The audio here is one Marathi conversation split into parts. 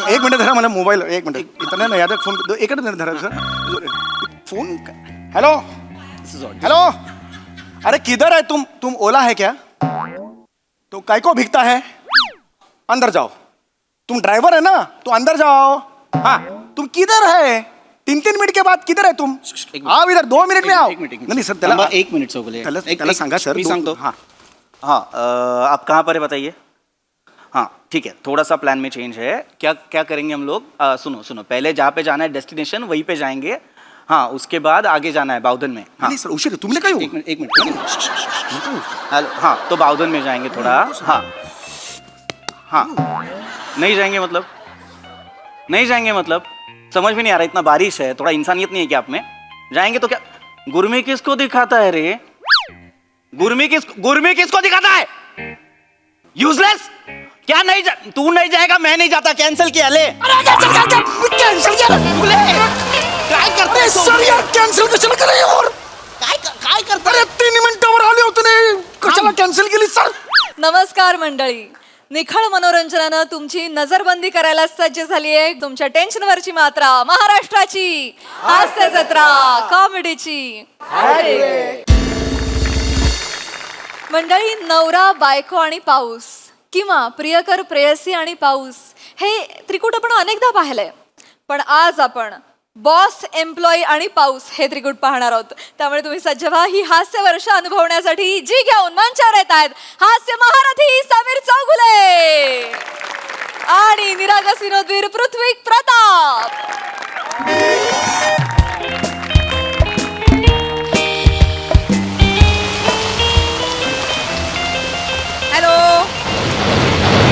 एक मिनिट धरा मला मोबाईल एक मिनिट इतना याद फोन एक मिनिट धरा सर फोन हेलो हेलो अरे किधर है तुम ओला है क्या तो काय को भिगता है अंदर जाओ तुम ड्राइवर है ना तो अंदर जाओ हाँ तुम किधर है 3-3 मिनट के बाद किधर है तुम आओ इधर 2 मिनट में आओ नहीं सर त्याला एक मिनिट चौगुले त्याला सांगा सर मी सांगतो हाँ हाँ आप कहाँ पर है बताइए हाँ ठीक है थोड़ा सा प्लान में चेंज है क्या क्या करेंगे हम लोग सुनो सुनो पहले जहाँ पे जाना है डेस्टिनेशन वहीं पे जाएंगे हाँ उसके बाद आगे जाना है बाउधन में हाँ नहीं सर उशीर तुमने काय एक मिनट हेलो हाँ तो बाउधन में जाएंगे थोड़ा हाँ हाँ नहीं जाएंगे मतलब समझ में नहीं आ रहा इतना बारिश है थोड़ा इंसानियत नहीं है क्या आप में जाएंगे तो क्या गुरमी किसको दिखाता है रे गुरमी किसको दिखाता है यूजलेस क्या नहीं तू नहीं जाएगा मैं नहीं जाता कैंसिल किया ले कॅन्सल काय करते सर यार कॅन्सल कशाला करे और काय करता अरे 3 मिनिटावर आले होते ने कशाला कॅन्सल केली सर नमस्कार मंडळी निखळ मनोरंजनानं तुमची नजरबंदी करायला सज्ज झाली आहे तुमच्या टेन्शनवरची मात्रा महाराष्ट्राची हास्य जत्रा कॉमेडीची मंडळी नवरा बायको आणि पाऊस किंवा प्रियकर प्रेयसी आणि पाऊस हे त्रिकूट आपण अनेकदा पाहिलंय पण आज आपण बॉस एम्प्लॉई आणि पाऊस हे त्रिकूट पाहणार आहोत त्यामुळे तुम्ही सज्ज व्हा ही हास्य वर्ष अनुभवण्यासाठी जी घेऊन मंचावर येत आहेत हास्य महारथी समीर चौगुले आणि निरागस विनोदवीर पृथ्वी प्रताप हॅलो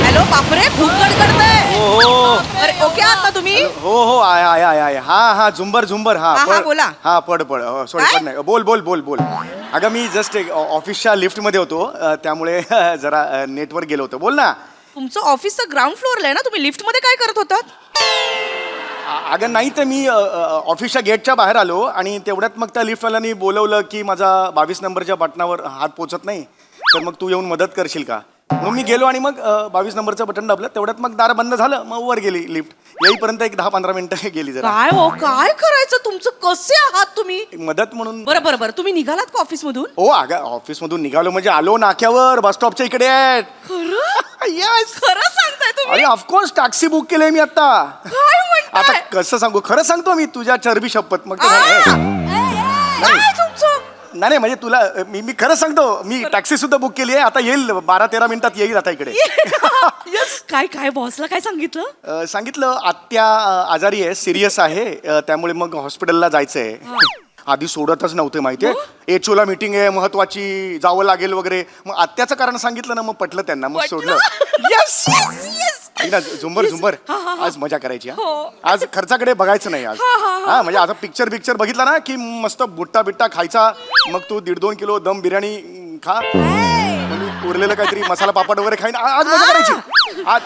हॅलो बापरे खूप गडगडतंय अरे ओके आहात ना तुम्ही हो आय हा झुंबर हा, बोला. हा पड सॉरी काय? पड नाही बोल अगं मी जस्ट ऑफिसच्या लिफ्ट मध्ये होतो त्यामुळे जरा नेटवर गेलो होतो बोल ना तुमचं ऑफिसचं ग्राउंड फ्लोअरला आहे ना तुम्ही लिफ्ट मध्ये काय करत होतात अगं नाही तर मी ऑफिसच्या गेटच्या बाहेर आलो आणि तेवढ्यात मग त्या लिफ्टवाल्यानी बोलवलं की माझा 22 नंबरच्या बटनावर हात पोचत नाही तर मग तू येऊन मदत करशील का मग मी गेलो आणि मग 22 नंबरचं बटन दाबलं तेवढ्यात मग दार बंद झालं मग वर गेली लिफ्ट येईपर्यंत एक 10-15 मिनिटं गेली जरा काय हो काय करायचं तुमचं कसे आहात तुम्ही मदत म्हणून बरं तुम्ही निघालात का ऑफिस मधून हो अगं ऑफिस मधून निघालो म्हणजे आलो नाक्यावर बस स्टॉपच्या इकडे आहेत खरं येस खरं सांगताय तुम्ही अरे ऑफकोर्स टॅक्सी बुक केली मी आता काय म्हणताय आता कसं सांगू खरं सांगतो मी तुझ्या चरबी शपथ मग काय तुमचं नाही म्हणजे तुला मी खरं सांगतो मी टॅक्सी सुद्धा बुक केली आहे आता येईल 12-13 मिनिटात येईल आता इकडे काय बॉसला काय सांगितलं सांगितलं आत्या आजारी आहे सिरियस आहे त्यामुळे मग हॉस्पिटलला जायचंय आधी सोडतच नव्हते माहितीये एचओला मीटिंग आहे महत्वाची जावं लागेल वगैरे मग आत्याचं कारण सांगितलं ना मग पटलं त्यांना मग सोडलं येस ना झुंबर आज मजा करायची आज खर्चाकडे बघायचं नाही आज हा म्हणजे आता पिक्चर बघितला ना की मस्त बुट्टा बिट्टा खायचा मग तू 1.5-2 किलो दम बिर्याणी खा उरलेलं काहीतरी मसाला पापड वगैरे खाईन आज मजा करायची आज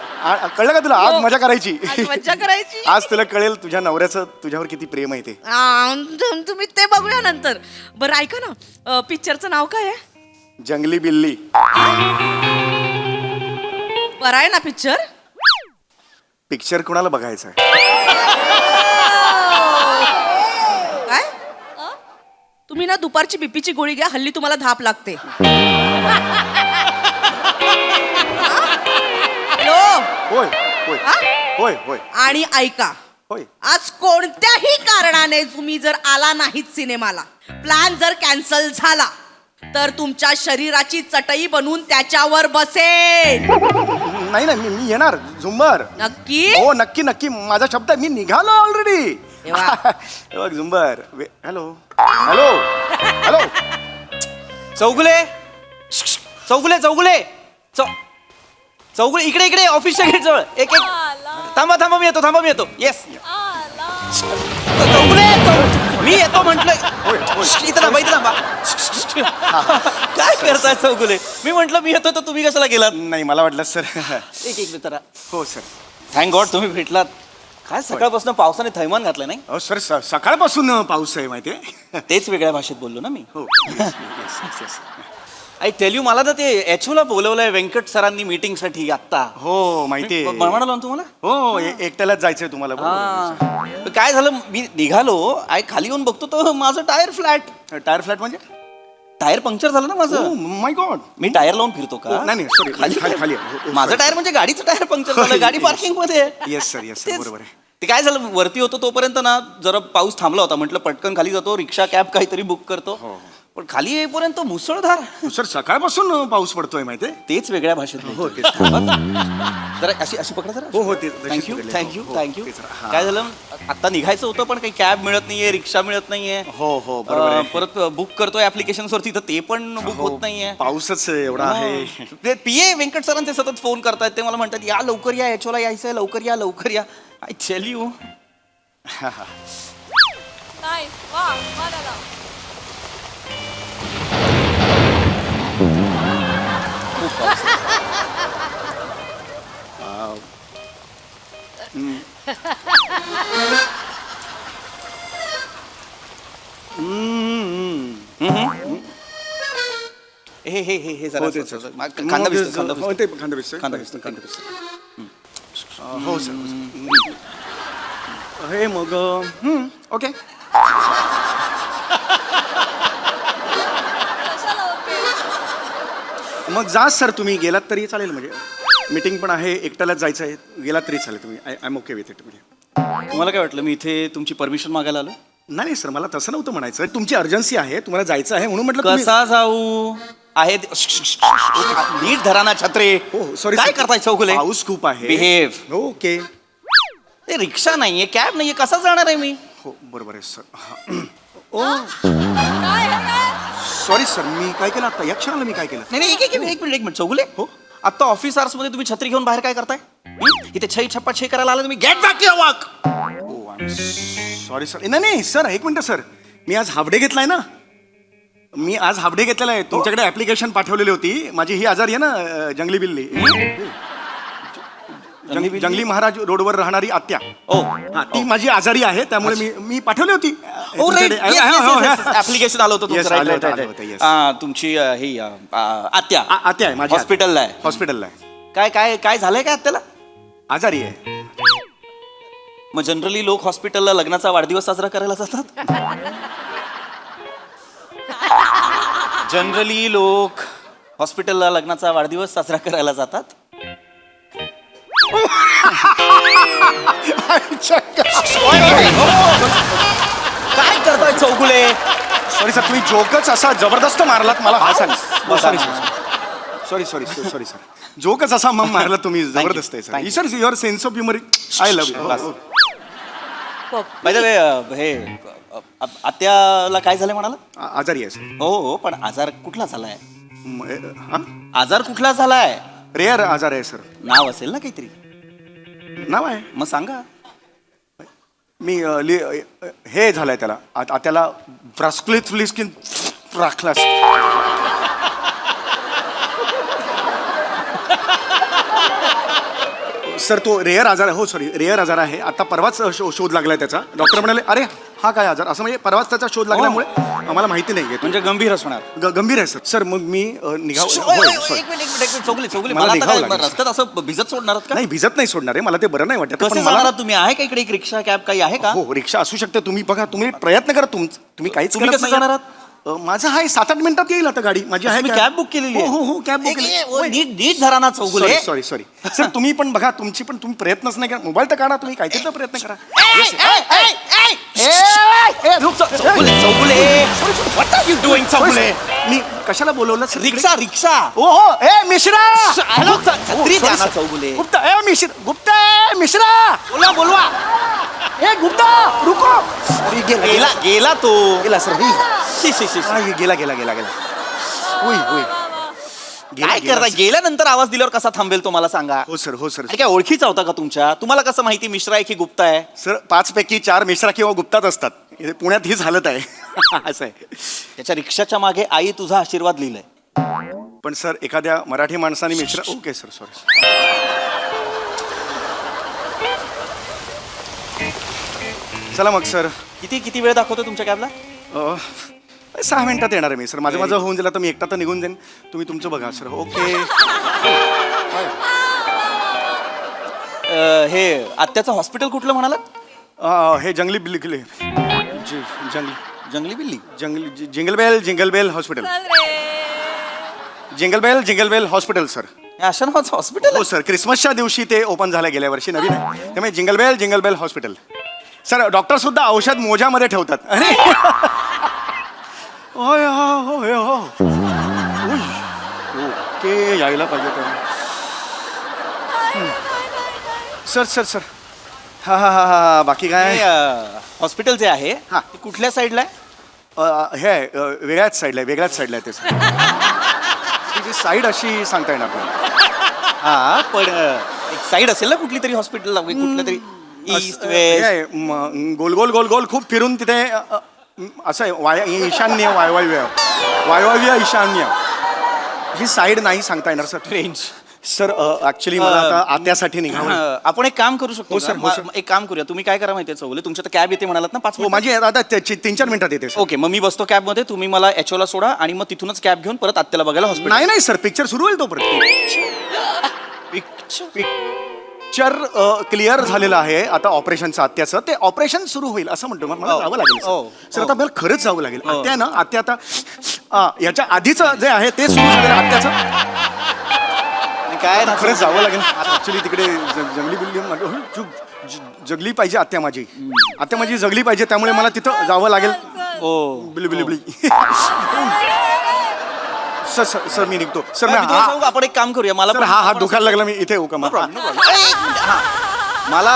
कळलं का तुला आज मजा करायची मज्जा करायची आज तुला कळेल तुझ्या नवऱ्याचं तुझ्यावर किती प्रेम आहे ते तुम्ही ते बघूया नंतर बरं ऐका ना पिक्चरचं नाव काय आहे जंगली बिल्ली बरं आहे ना पिक्चर कुणाला बघायचं काय तुम्ही ना दुपारची बीपीची गोळी घ्या हल्ली तुम्हाला धाप लागते होय होय हा? होय होय आणि ऐका होय आज कोणत्याही कारणाने तुम्ही जर आला नाहीत सिनेमाला प्लॅन जर कॅन्सल झाला तर तुमच्या शरीराची चटई बनवून त्याच्यावर बसेल नाही मी येणार झुंबर नक्की हो नक्की माझा शब्द आहे मी निघालो ऑलरेडी तेव्हा. बघ झुंबर hello hello hello Chougule Chougule इकडे ऑफिसच्या गेट जवळ एक थांबा मी येतो येस चौगुले मी येतो म्हंटल इथं थांबा काय करताय चौगुले मी म्हंटल मी येतो तर तुम्ही कशाला गेलात नाही मला वाटलं सर एक जरा हो सर थँक गॉड तुम्ही भेटलात काय सकाळपासून पावसाने थैमान घातलं नाही हो सर सकाळपासून पाऊस आहे माहितीये तेच वेगळ्या भाषेत बोललो ना मी हो आय टेल यू मला ना ते एचओला बोलवलंय व्यंकट सरांनी मीटिंग साठी आत्ता हो माहिती आहे. म्हणालो ना तुम्हाला हो एकट्यालाच जायचंय तुम्हाला बरोबर. हा. काय झालं मी निघालो खाली येऊन बघतो तर माझं टायर फ्लॅट टायर फ्लॅट म्हणजे टायर पंक्चर झालं ना माझं माय गॉड. मी टायर लावून फिरतो का नाही सॉरी खाली खाली माझं टायर म्हणजे गाडीचं टायर पंक्चर झालं गाडी पार्किंग मध्ये आहे. येस सर येस सर तेच. बरोबर आहे. ते काय झालं वरती होतो तोपर्यंत ना जरा पाऊस थांबला होता म्हटलं पटकन खाली जातो रिक्षा कॅब काहीतरी बुक करतो पण खाली येईपर्यंत मुसळधार सर सकाळपासून पाऊस पडतोय माहितीये. तेच वेगळ्या भाषेत हो, बोलतोय. तेच. जरा अशी पकडा जरा हो ते तशीच थँक्यू पकडली. थँक्यू हो, थँक्यू तेच. हा. काय झालं आता निघायचं होतं पण काही कॅब मिळत नाहीये रिक्षा मिळत नाहीये हो हो बरोबर आहे. परत बुक करतोय ऍप्लिकेशन वरती तर ते पण बुक हो, होत नाहीये पाऊसच एवढा आहे. ते पीए व्यंकट सरांचे ते सतत फोन करतायत ते मला म्हणतात या लवकर या एचओला यायचंय लवकर या आय टेल यू नाईस वा वा दादा. हे जरा हो, तेच, असं- सर. असं- खांदा भिजतो, खांदा हो, भिजतो. ते खांदा भिजतोय. खांदा भिजतो, खांदा भिजतो. हो सर हे मग ओके. कशाला ओके? मग जा सर तुम्ही गेलात तरी चालेल म्हणजे मीटिंग पण आहे एकट्यालाच जायचं आहे गेलात तरी चालेल तुम्ही I am okay with it म्हणजे. तुम्हाला काय वाटलं मी इथे तुमची परमिशन मागायला आलो नाही सर मला तसं नव्हतं म्हणायचं तुमची अर्जन्सी आहे तुम्हाला जायचं आहे म्हणून म्हटलं तुम्ही- कसा जाऊ आहे नीट धराना छत्रे हो सॉरी काय करताय चौगुले पाऊस खूप आहे बिहेव ओके ते रिक्षा नाहीये कॅब नाहीये कसा जाणार आहे मी हो बरोबर आहे सर ओ काय हे काय? सॉरी सर मी काय केलं आता या क्षणाला मी काय केलं नाही एक मिनिट चौगुले हो आता ऑफिस आवर्स मध्ये तुम्ही छत्री घेऊन बाहेर काय करताय इथे छई छप्पा छे करायला आला तुम्ही get back your work oh sorry sir नाही सर एक मिनटं सर मी आज हाफ डे घेतलाय ना मी आज हाफ डे घेतलेला आहे तुमच्याकडे ऍप्लिकेशन पाठवलेली होती माझी ही आजारी आहे ना जंगली बिल्ली जंगली महाराज रोडवर राहणारी आत्या ओ हा ती माझी आजारी आहे त्यामुळे मी पाठवली होती ऍप्लिकेशन आलं होतं Yes, तुमचं आलं right, होतं, right, आलं right. होतं, yes. तुमची ही आत्या आत्या आहे माझी हॉस्पिटलला आहे हॉस्पिटलला आहे काय काय काय झालंय काय आत्याला आजारी आहे मग जनरली लोक हॉस्पिटलला लग्नाचा वाढदिवस साजरा करायला जातात जनरली लोक हॉस्पिटलला लग्नाचा वाढदिवस साजरा करायला जातात काय करताय चौगुले सॉरी सर तुम्ही जोकच असा जबरदस्त मारलात मला हा सांग बसा. सॉरी सर जोकच असा मग मारला तुम्ही जबरदस्त आहे Thank sir sir your sense of humour I love by the way हे आत्याला काय झालंय म्हणाला आजारी आहे सर हो पण आजार कुठला झालाय आजार कुठला झालाय रेअर आजार आहे सर नाव असेल ना काहीतरी नाव आहे मग सांगा मी हे झालंय त्याला त्याला ब्रास्क्लिथ फ्लिस्किन राखला सर तो रेअर आजार आहे हो सॉरी रेअर आजार आहे आता परवाच शोध लागलाय त्याचा डॉक्टर म्हणाले अरे हा काय आजार असं म्हणजे परवाच त्याचा शोध लागल्यामुळे आम्हाला माहिती नाही म्हणजे गंभीर असणार गंभीर आहे सर मग मी निघाव एक मिनिट चौगले मला मला आता निघावं काय लागेल. रस्त्यात असं भिजत सोडणार आहात का नाही भिजत नाही सोडणार आहे मला ते बरं नाही वाटत कसे पण जाणार मला आहात तुम्ही आहे का इकडे एक रिक्षा कॅब काही आहे का हो रिक्षा असू शकते तुम्ही बघा तुम्ही प्रयत्न करा तुम्ही काहीच तुम्ही करत कसं नाही. जाणार आहात? माझं आहे 7-8 मिनिटात येईल आता गाडी माझी आहे तुम्ही कॅब बुक केलेली हो हो कॅब बुक नीट धरा ना चौगुले सॉरी सर तुम्ही पण बघा तुमची पण तुम्ही प्रयत्नच नाही करा मोबाईल तर काढा तुम्ही काहीतरी तर प्रयत्न करा what are you doing Chougule मी कशाला बोलवलं सर रिक्षा रिक्षा ओ हो ए मिश्रा हॅलो छत्री द्या ना सर. चौगुले गुप्ता ए गुप्ता ए मिश्रा बोलवा ए गुप्ता रुको अरे गेला गेला तो गेला सर शी, शी, शी, शी. गेला होय काय करता गेल्यानंतर आवाज दिल्यावर कसा थांबेल तो मला सांगा हो सर अरे काय ओळखीचा होता का तुमच्या तुम्हाला कसं माहिती मिश्रा आहे की गुप्ता आहे सर 5 पैकी 4 मिश्रा किंवा गुप्ताच असतात इथे पुण्यात हीच हालत आहे असं आहे त्याच्या रिक्षाच्या मागे आई तुझा आशीर्वाद लिहिलाय पण सर एखाद्या मराठी माणसाने मिश्रा ओके सर सॉरी चला मग सर किती वेळ दाखवतो तुमच्या कॅबला 6 मिनिटात येणार आहे मी सर. माझं होऊन जाईल तर मी एकटा तर निघून जाईन. तुम्ही तुमचं बघा सर. ओके. हे आत्याचं हॉस्पिटल कुठलं म्हणालात? हे जंगली बिल्ली जंगली बिल्ली. Jingle bell hospital. चल रे. Jingle bell hospital sir. हे अशा नावाचं हॉस्पिटल हो सर, क्रिसमसच्या दिवशी ते ओपन झालं गेल्या वर्षी, नवीन आहे. त्यामुळे jingle bell hospital. Sir doctor सुद्धा औषध मोजामध्ये ठेवतात. अरे ओय हो ओके, यायला पाहिजे त्याला. सर हा बाकी काय? हॉस्पिटल जे आहे हा. ते कुठल्या साईडला आहे? हे आहे, वेगळ्याच साईडला आहे ते सर. तिची साईड अशी सांगता येणार नाही. हा पण एक साईड असेल ना कुठली तरी हॉस्पिटल कुठलं तरी ईस्ट हे वेस्ट. आहे, गोल खूप फिरून तिथे असं आहे, ईशान्य वायव्य ईशान्य ही साईड नाही सांगता येणार सर. रेंज. सर ऍक्च्युली मला आता आत्यासाठी निघावं. आपण एक काम करू शकतो हो, सर, का? हो, सर. एक काम करूया. तुम्ही काय करा माहितीये चौले, तुमच्या तर कॅब येते म्हणालात ना 5 हो, माझी आता 3-4 मिनिटात येते सर. ओके, मग मी बसतो कॅब मध्ये, तुम्ही मला एचओला सोडा आणि मग तिथूनच कॅब घेऊन परत आत्याला बघायला हॉस्पिटल. नाही सर, पिक्चर सुरू होईल तोपर्यंत. पिक्चर क्लिअर झालेलं आहे आता ऑपरेशनचं आत्याचं. ते ऑपरेशन सुरू होईल असं म्हणतो. मग मला जावं लागेल सर. आता मला खरंच जावं लागेल. आत्या ना, आत्या आता याच्या आधीचं जे आहे ते सुरू झालेलं आत्याचं. काय खरंच जावं लागेल ऍक्च्युली तिकडे. जंगली बिल्ली जगली पाहिजे आत्या माझी जगली पाहिजे, त्यामुळे मला तिथं जावं लागेल. बिली सर मी निघतो सर. आपण एक काम करूया. मला सर हा हात दुखायला लागला, मी इथे येऊ का? मला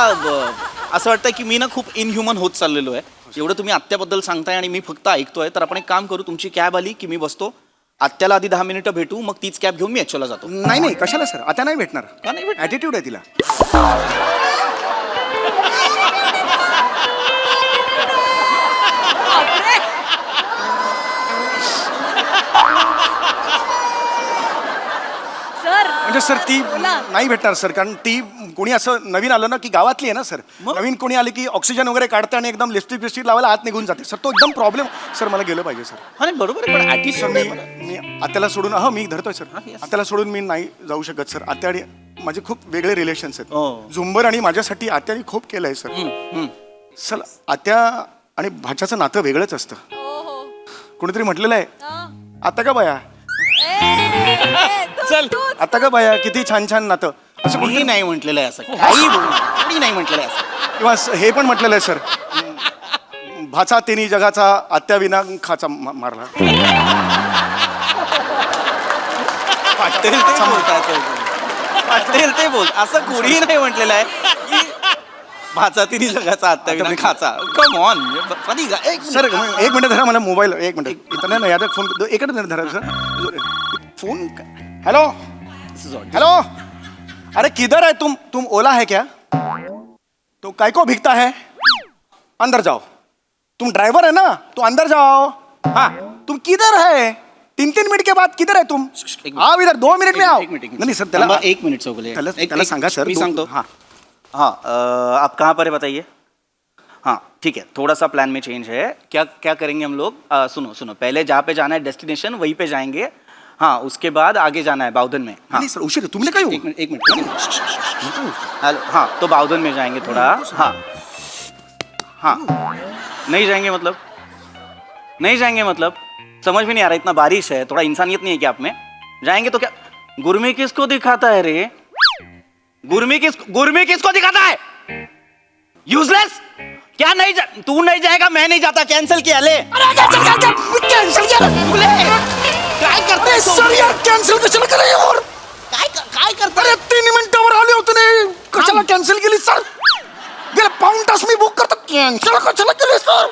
असं वाटतं की मी ना खूप इनह्युमन होत चाललेलो आहे. एवढं तुम्ही आत्याबद्दल सांगताय आणि मी फक्त ऐकतोय. तर आपण एक काम करू, तुमची कॅब आली की मी बसतो, आत्याला आधी 10 मिनिटं भेटू, मग तीच कॅब घेऊन मी एचओला जातो. नाही कशाला सर, आता नाही भेटणार. का नाही भेटणार? ॲटिट्यूड आहे तिला. सर म्हणजे सर ती नाही भेटणार सर, कारण ती कोणी असं नवीन आलं ना की गावातली आहे ना सर. नवीन कोणी आले की ऑक्सिजन वगैरे काढते आणि एकदम लिपस्टिक लावायला आत निघून जाते सर. तो एकदम प्रॉब्लेम सर. मला गेलं पाहिजे सर. हा नाही बरोबर आहे, पण सर attitude आहे मला. मी आत्याला सोडून मी धरतोय सर. आत्याला सोडून मी नाही जाऊ शकत सर. आत्या आणि माझे खूप वेगळे रिलेशन्स आहेत. झुंबर आणि माझ्यासाठी आत्याने खूप केलंय सर. सर आत्या आणि भाच्याचं नातं वेगळंच असतं. कोणीतरी म्हटलेलं आहे, आता का बाया चल. आता का बाया किती छान नातं, असं कोणी कोणी नाही म्हटलेलं आहे असं. काही कोणी नाही म्हटलेलं आहे असं. किंवा हे पण म्हटलेलं आहे सर, भाचा तिन्ही जगाचा आत्या विना खाचा मारला. वाटेल ते बोलताय. वाटेल ते बोल, असं कोणीही नाही म्हटलेलं आहे की भाचा तिन्ही जगाचा आत्या विना खाचा. कम ऑन फनी का. सर एक मिनिट धरा, मला मोबाईल एक मिनिट इथं नाही याद फोन. एकच मिनिट धरा सर. फोन. हेलो. अरे किधर है तुम ओला है क्या? तो काय को भिगता है? अंदर जाओ. तुम ड्राइवर है ना, तो अंदर जाओ. हाँ तुम किधर है? 3 मिनट के बाद किधर है तुम? आओ इधर 2 मिनट में आओ. नहीं सर त्याला 1 मिनिट चौगले. त्याला सांगा सर. मी सांगतो. हाँ आप कहाँ पर है बताइए. हाँ ठीक है, थोड़ा सा प्लान में चेंज है. क्या करेंगे हम लोग? सुनो पहले जहाँ पे जाना है डेस्टिनेशन वहीं पे जाएंगे. हाँ उसके बाद आगे जाना है बाउधन में. हाँ नहीं सर उशीर तुमने काय एक मिनट. हेलो. हाँ तो बाउधन में जाएंगे थोड़ा. हाँ नहीं जाएंगे मतलब समझ में नहीं आ रहा. इतना बारिश है, थोड़ा इंसानियत नहीं है क्या आप में? जाएंगे तो क्या? गुरमी किसको दिखाता है रे? गुरमी किसको दिखाता है? यूजलेस. क्या तू नहीं जाएगा, मैं नहीं जाता. Cancel KIA. ले कॅन्सल काय करतोय सर यार, कॅन्सल कशाला केलं यार? काय करतोय? अरे 3 मिनिटावर आले होते ना, कशाला कॅन्सल केली सर? गेला पाऊण तास मी बुक करतो, कॅन्सल कशाला केली सर?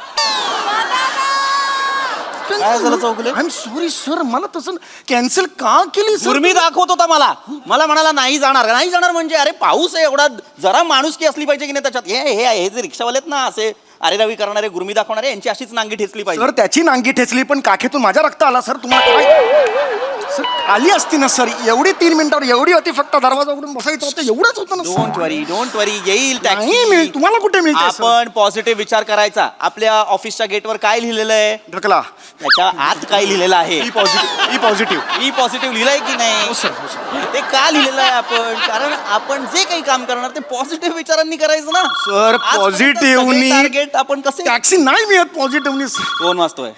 काय झालं Chougale? I am sorry sir, मला तसं कॅन्सल का केली सर? गुरमी दाखवत होता मला म्हणाला नाही जाणार म्हणजे अरे पाऊस आहे एवढा, जरा माणुसकी असली पाहिजे की नाही त्याच्यात. हे जे रिक्षावाले आहेत ना, असे अरे रवी करणारे, गुरमी दाखवणारे, यांची अशीच नांगी ठेचली पाहिजे. सर त्याची नांगी ठेचली, पण काखेतून माझा रक्त आला सर. तुम्हाला काय सर आली असती ना सर, एवढी 3 मिनिटावर एवढी होती, फक्त दरवाजा उघडून बसायचं होतं, एवढंच होतं ना सर. डोंट वरी येईल नाही मिळेल, तुम्हाला कुठे मिळते सर? आपण पॉझिटिव्ह विचार करायचा. आपल्या ऑफिसच्या गेटवर काय लिहिलेलं आहे, ढकला. त्याच्या आत काय लिहिलेलं आहे, E positive, E positive. E positive लिहिलंय की हो नाही, सर, हो सर. ते का लिहिलेलं आहे आपण? कारण आपण जे काही काम करणार ते पॉझिटिव्ह विचारांनी करायचं ना सर, पॉझिटिव्हनी टार्गेट आपण कसे. टॅक्सी नाही मिळत पॉझिटिव्हनी. फोन वाजतोय.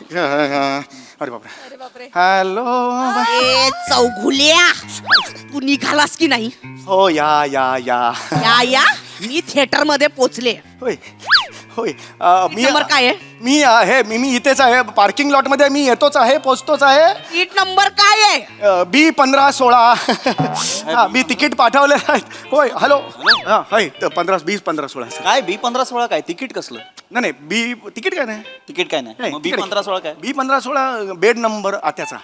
अरे बापरे. अरे बापरे. हॅलो. ए चौघुल्या, तू निघालास की नाही? हो या या या. या मी थिएटर मध्ये पोचले. होय होय. नंबर काय आहे? मी आहे, मी इथेच आहे, पार्किंग लॉट मध्ये मी येतोच आहे, पोचतोच आहे. सीट नंबर काय आहे? B1516. हा, मी तिकीट तिकीट आहे. होय, हॅलो. हा, होय, 15, 20, 15, 16. काय B1516 काय तिकीट कसलं? नाही बी तिकीट काय नाही. तिकीट काय नाही, मग B1516 काय? B1516 bed number आत्याचा.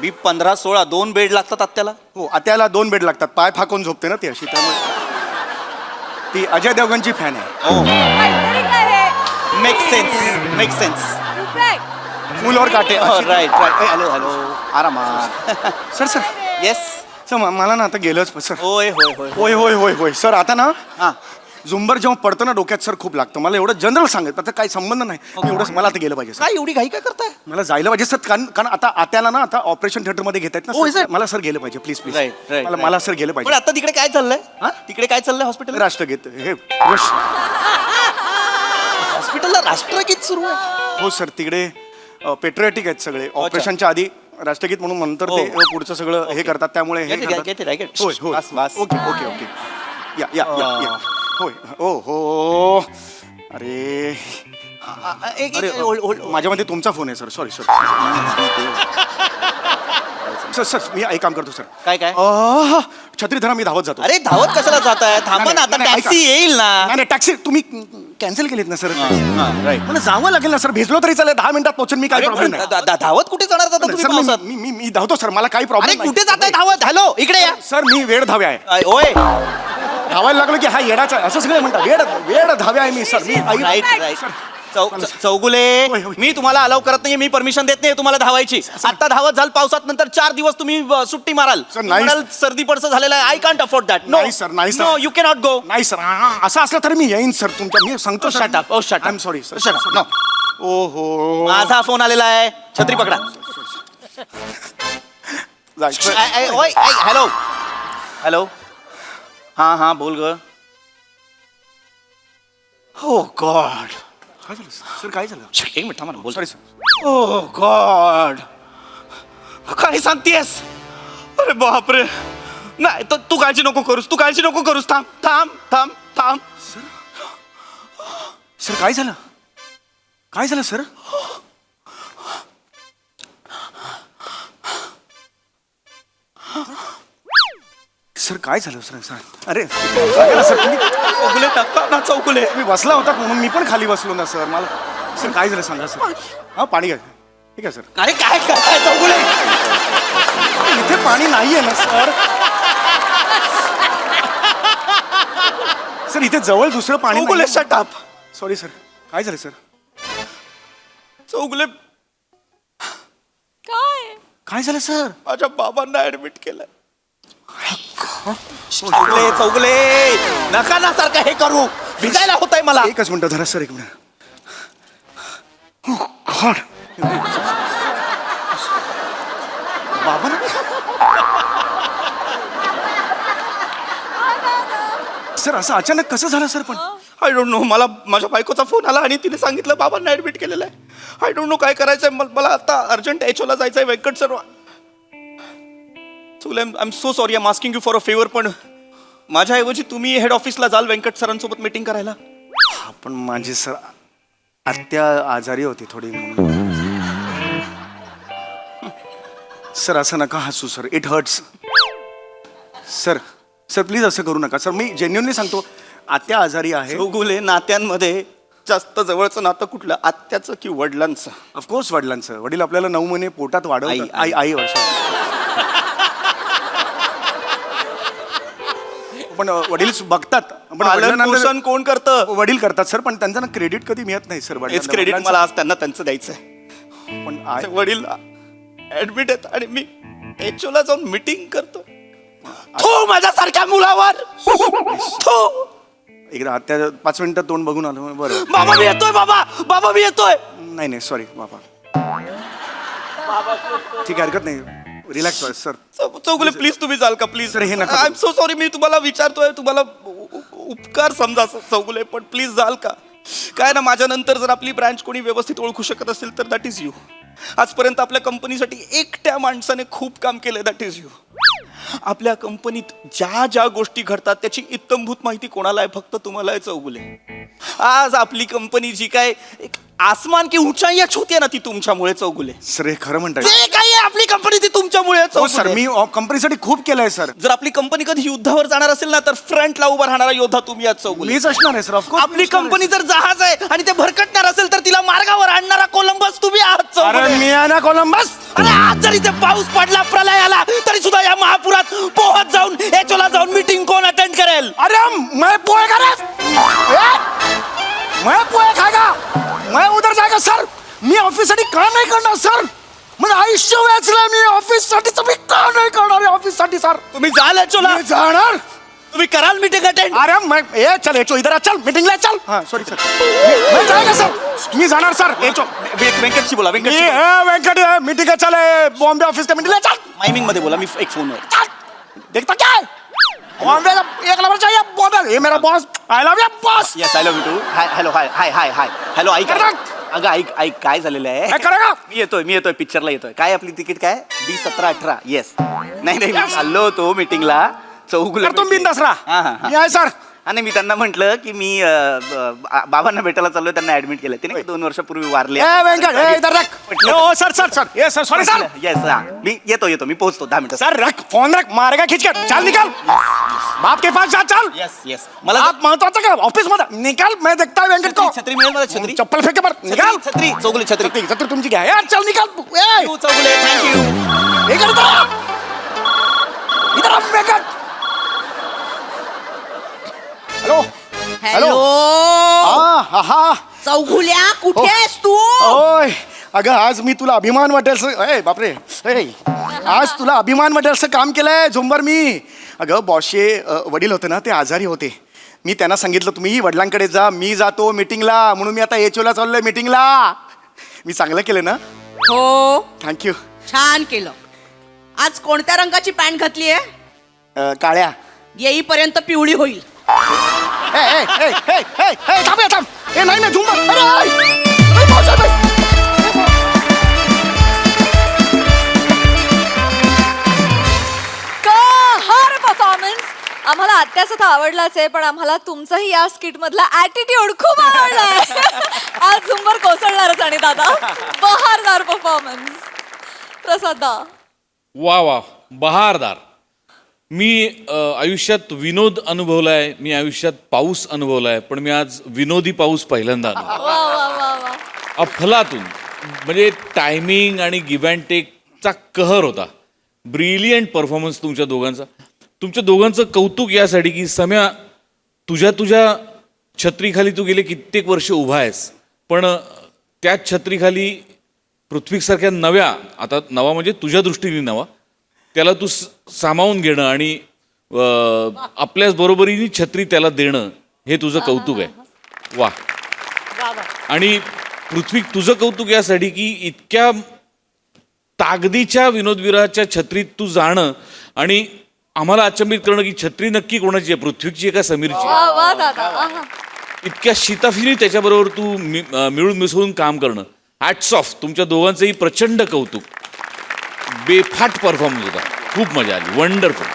B1516 2 bed लागतात आत्याला. हो, आत्याला 2 बेड लागतात, पाय फाकून झोपते ना ती अशी, त्यामुळे ती अजय देवगणची फॅन आहे. Make sense. फुल और काटे. राईट हॅलो आरामात. Sir sir yes. सर मला ना आता गेलंच सर. होय होय होय होय होय होय होय सर. आता ना हा झुंबर जेव्हा पडतं ना डोक्यात सर खूप लागतं. मला एवढं जनरल सांगत, आता काही संबंध नाही. एवढंच मला आता गेलं पाहिजे सर. काय एवढी घाई काय करताय? मला जायला पाहिजे सर, कारण आता आत्याला ना आता ऑपरेशन थिएटर मध्ये घेत आहेत होय, ना सर. सर. मला सर गेलं पाहिजे प्लीज प्लीज. Right. मला सर गेलं पण पाहिजे. आता तिकडे काय चाललंय? हा? तिकडे काय चाललंय हॉस्पिटल? राष्ट्रगीत हे हॉस्पिटलला राष्ट्रगीत सुरू आहे. हो सर, तिकडे पेट्रियाटिक आहेत सगळे. ऑपरेशनच्या आधी राष्ट्रगीत म्हणून नंतर ते हो. पुढचं सगळं हे करतात, त्यामुळे हे करतात. होय होय. बस. Okay okay okay. या या या या. होय. ओ हो. अरे अरे माझ्यामध्ये तुमचा फोन आहे sir. Sorry sir. Sir sir मी एक काम करतो सर. काय काय? छत्री धरा, मी धावत जातो. अरे धावत कशाला जाताय? थांबा ना, आता नाही, टॅक्सी ऐका. येईल ना. नाही टॅक्सी तुम्ही कॅन्सल केलीत ना सर. राईट. मला जावं लागेल ना सर. भेजलो तरी चालेल, 10 मिनिटात पोहोचेन मी. काही प्रॉब्लेम नाही. धावत कुठे जाणार आता तुम्ही सर पावसात? मी धावतो सर, मला काही अरे प्रॉब्लेम नाही. कुठे जाताय धावत? हॅलो इकडे या. सर मी वेळ धावे आहे. ओय धावायला लागलो की हा येडाचा असं सगळे म्हणतात. वेळ धावे आहे मी सर. मी राईट. चौगुले, होय, होय. मी तुम्हाला अलाव करत नाही, मी परमिशन देत नाही तुम्हाला धावायची. आता धावत झाल पावसात, नंतर 4 दिवस तुम्ही सुट्टी माराल. सर, नाही. म्हणाल सर्दी पडसं झालेलं आहे. I can't afford that. नाही, सर, नाही, sir. No you cannot go. नाही सर, असं असलं तरी मी येईन सर तुमच्या. मी सांगतो shut up. Oh, shut up. I am sorry sir. Shut up. No. ओहो. माझा फोन आलेला आहे, छत्री पकडा. जायचं. ओय हॅलो हॅलो. हा बोल ग. हो गॉड. काय झालं सर? काय झालं? एक मिनिट थांबा ना, बोल. Sorry sir. ओ गॉड, काय सांगतेस? अरे बापरे. नाही तर तू काळजी नको करूस. थांब. सर काय झालं? काय झालं सर? सर काय झालं सर? अरे सांगा ना सर. चौगुले टाकता ना चौगुले. तुम्ही बसला होता म्हणून मी पण खाली बसलो ना सर. मला सर काय झालं सांगा सर. हा पाणी घ्या. ठीक आहे सर. अरे काय करताय चौगुले? इथे पाणी नाहीये ना सर. सर इथे जवळ दुसरं पाणी चौगुले नाहीये. Shut up. Sorry sir. काय झालं सर? चौगुले, काय झालं सर? माझ्या बाबांना ऍडमिट केलंय. चौगुले नका ना सारखं हे करू. भिजायला होत आहे मला. एकच मिनिट धरा सर, एक मिनिट. गॉड. बाबा ना सर, असं अचानक कसं झालं सर? पण आय डोंट नो. मला माझ्या बायकोचा फोन आला आणि तिने सांगितलं बाबांना ऍडमिट केलेलं आहे. आय डोंट नो काय करायचंय. मला आता अर्जंट HO ला जायचंय. Venkat sir. I am so sorry. I am asking you for a favour. पण माझ्याऐवजी तुम्ही हेड ऑफिसला जाल व्यंकट सरांसोबत मीटिंग करायला. पण माझी सर आत्या आजारी होती थोडी म्हणून. सर असं नका हसू sir. It hurts. Sir please असं करू नका सर. मी जेन्युअनली सांगतो, आत्या आजारी आहे. चौगुले, नात्यांमध्ये जास्त जवळचं नातं कुठलं, आत्याचं की वडिलांचं? ऑफकोर्स वडिलांचं. वडील आपल्याला 9 महिने पोटात वाढवतात. आई. आई वर्ष. पण वडील बघतात. पण पालन पोषण वडिलांना कोण करतं? वडील करतात सर, पण त्यांना क्रेडिट कधी मिळत नाही सर. हेच क्रेडिट मला आज त्यांना त्यांचं द्यायचंय. पण वडील ऍडमिट आहेत आणि मी एचओला जाऊन मीटिंग करतो. थो माझ्यासारख्या मुलावर थो. एकदा त्या 5 मिनिटं तोंड बघून आलो. बरं बाबा मी येतोय, बाबा मी येतोय. नाही नाही सॉरी बाबा. ठीक आहे हरकत नाही. रिलॅक्स व्हा सर. चौगुले प्लीज तुम्ही जाल का प्लीज. Sir, हे नका आय एम सो सॉरी. मी तुम्हाला विचारतोय, तुम्हाला उपकार समजा चौगुले, पण प्लीज जाल का. काय ना, माझ्यानंतर जर आपली ब्रँच कोणी व्यवस्थित ओळखू शकत असेल तर दॅट इज यू. आजपर्यंत आपल्या कंपनीसाठी एकट्या माणसाने खूप काम केलंय, दॅट इज यू. आपल्या कंपनीत ज्या ज्या गोष्टी घडतात त्याची इत्तमभूत माहिती कोणाला आहे? फक्त तुम्हाला आहे चौगुले. आज आपली कंपनी जी काय एक आसमान की ऊंचाई छूती आहे ना, ती तुमच्यामुळे चौगुले. सर हे खरं म्हणताय. जे काही आहे आपली कंपनी ती तुमच्यामुळे आहे, हो सर चौगुले. मी कंपनीसाठी खूप केलंय सर. जर आपली कंपनी कधी युद्धावर जाणार असेल ना, तर फ्रंटला उभा राहणारा योद्धा तुम्ही आहात चौगुले. मीच असणार आहे सर. ऑफकोर्स आपली कंपनी जर जहाज आहे आणि ते भरकटणार असेल तर तिला मार्गावर आणणारा कोलंबस तुम्ही आहात अरे चौगुले. मी आहे ना कोलंबस. अरे आज जरी ते पाऊस पडला, प्रलय आला, तरी सुद्धा या महापुरात पोहत जाऊन एचओला जाऊन मीटिंग कोण अटेंड करेल? अरे मैं पोहे खा मैं पोहे खाएगा. मैं उधर जाएगा सर. मी ऑफिससाठी काम नाही करणार सर. म्हणजे आयुष्य वेचलंय मी ऑफिससाठी. मी काम नाही करणार ऑफिससाठी सर. तुम्ही जाल एचओला, मी जाणार. तुम्ही कराल मीटिंग अटेंड. अरे मैं ए चल एचो इधर आ, चल मीटिंग ला चल. हाँ सॉरी सर. मैं जाएगा सर. मी जाणार सर. एचो वेंकटशी बोला, मी वेंकट मीटिंग का चल बॉम्बे ऑफिस का मीटिंग ला चल. माइमिंग मध्ये बोला, मी एक फोनवर. चल देखता क्या है? बॉम्बे का 1 नंबर चाहिए बॉम्बे. ये मेरा boss. I love you boss. Yes I love you too. Hi hello hi hi hi hi hello. ऐक Correct. अगं ऐक ऐक काय झालेलं आहे. काय करेगा? मी येतोय पिक्चरला येतोय. काय आपली तिकीट काय? 20, 17, 18. येस. नाही मी चाललो होतो मीटिंगला. चौगुले तर तुम बिंदास हा, राहा. हा. मी आहे सर. आणि मी त्यांना म्हटलं की मी बाबांना भेटायला चाललोय, त्यांना ऍडमिट केलं. त्याने 2 वर्षापूर्वी वारले. ए वेंकट ए इधर रख. ओ सर सर सर. ये सर सॉरी सर. येस मी येतो मी पोहोचतो 10 मिनिटं. सर रख फोन रख. मारेगा खींच के. चल निकल. बाप के पास जा चल. येस मला आप महत्वाचं का ऑफिस मध्ये निकाल. मैं देखता वेंकट को. छत्री मिळेल मला. छत्री चप्पल फेंके पर निकाल. छत्री चौगुले छत्री. छत्री तुमची घ्या यार. चल निकाल. ए तू चौगुले थँक्यू. इधर इधर आप वेंकट. हेलो हॅलो हा. चौघुल्या कुठे आहेस तू? ओय अगं आज मी तुला अभिमान वाटेल. ए बापरे. ए आज तुला अभिमान वाटेल काम केलंय झुंबर मी. अगं बॉसचे वडील होते ना, ते आजारी होते. मी त्यांना सांगितलं तुम्ही वडिलांकडे जा, मी जातो मीटिंगला. म्हणून मी आता एचओला चाललोय मीटिंगला. मी चांगलं केलं ना? हो थँक्यू. छान केलं. आज कोणत्या रंगाची पॅन्ट घातली आहे? काळ्या. येईपर्यंत पिवळी होईल. ए ए ए ए ए ए थांब थांब. ए नाही नाही झुंबर. अरे बॉस कहर परफॉर्मन्स. आम्हाला आत्याचा तर आवडलाच आहे, पण आम्हाला तुमचाही या स्किट मधला ऍटिट्यूड खूप आवडलाय. आज झुंबर कोसळणारच. आणि दादा बहारदार परफॉर्मन्स. प्रसादा वा वा बहारदार. मी आयुष्यात विनोद अनुभवलाय, मी आयुष्यात पाऊस अनुभवलाय, पण मी आज विनोदी पाऊस पहिल्यांदा अनुभवला. वा वा वा वा. अफलातून. म्हणजे टायमिंग आणि गिव्ह अँड टेकचा कहर होता. ब्रिलियंट परफॉर्मन्स तुमच्या दोघांचा. तुमच्या दोघांचं कौतुक यासाठी की सम्या तुझ्या छत्रीखाली तू गेले कित्येक वर्ष उभा आहेस, पण त्याच छत्रीखाली पृथ्वीसारख्या नव्या, आता नवा म्हणजे तुझ्या दृष्टीने नवा, त्याला तू सामावून घेणं आणि आपल्याच बरोबरीने छत्री त्याला देणं हे तुझं कौतुक आहे. वा. आणि पृथ्वी तुझं कौतुक यासाठी की इतक्या ताकदीच्या विनोदवीराच्या छत्रीत तू जाणं आणि आम्हाला अचंबित करणं की छत्री नक्की कोणाची आहे, पृथ्वीची आहे का समीरची आहे. वा वा दादा. आहा. इतक्या शिताफीने त्याच्याबरोबर तू मिळून मिसळून काम करणं. Hats off. तुमच्या दोघांचंही प्रचंड कौतुक. बेफाट परफॉर्मन्स होता. खूप मजा आली. वंडरफुल.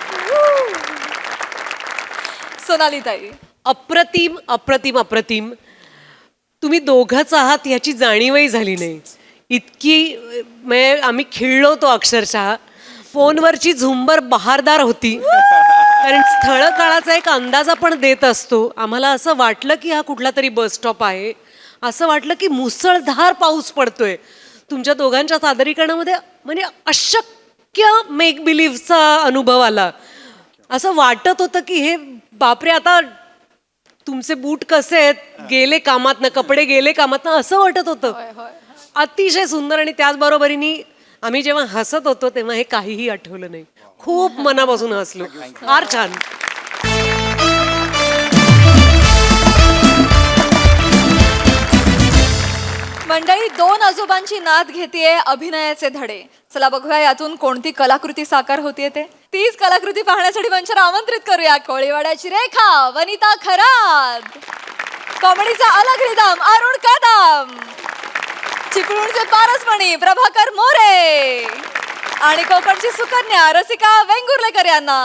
सोनाली ताई. अप्रतिम अप्रतिम अप्रतिम. तुम्ही दोघंच आहात याची जाणीवही झाली नाही. इतकी म्हणजे आम्ही खिळलो होतो अक्षरशः. फोनवरची झुंबर बहारदार होती. कारण स्थळ काळाचा एक अंदाज आपण देत असतो. आम्हाला असं वाटलं की हा कुठला तरी बस स्टॉप आहे. असं वाटलं की मुसळधार पाऊस पडतोय. तुमच्या दोघांच्या सादरीकरणामध्ये म्हणजे अशक्य मेक बिलीव्हचा अनुभव आला. असं वाटत होतं की हे बापरे, आता तुमचे बूट कसे आहेत, गेले कामातनं, कपडे गेले कामातनं, असं वाटत होतं. अतिशय सुंदर. आणि त्याचबरोबरीने आम्ही जेव्हा हसत होतो तेव्हा हे काहीही आठवलं नाही. खूप मनापासून हसलो. फार छान. मंडळी, 2 आजोबांची नाद घेतेय अभिनयाचे धडे. चला बघूया यातून कोणती कलाकृती साकार होतीये ते. तीच कलाकृती पाहण्यासाठी मंचावर आमंत्रित करूया कोळीवाड्याची रेखा, वनिता खरात, कॉमेडीचा अलग रिदम अरुण कदम, चिपळूणचे पारसमणी प्रभाकर मोरे आणि कोकणची सुकन्या रसिका वेंगुर्लेकर यांना.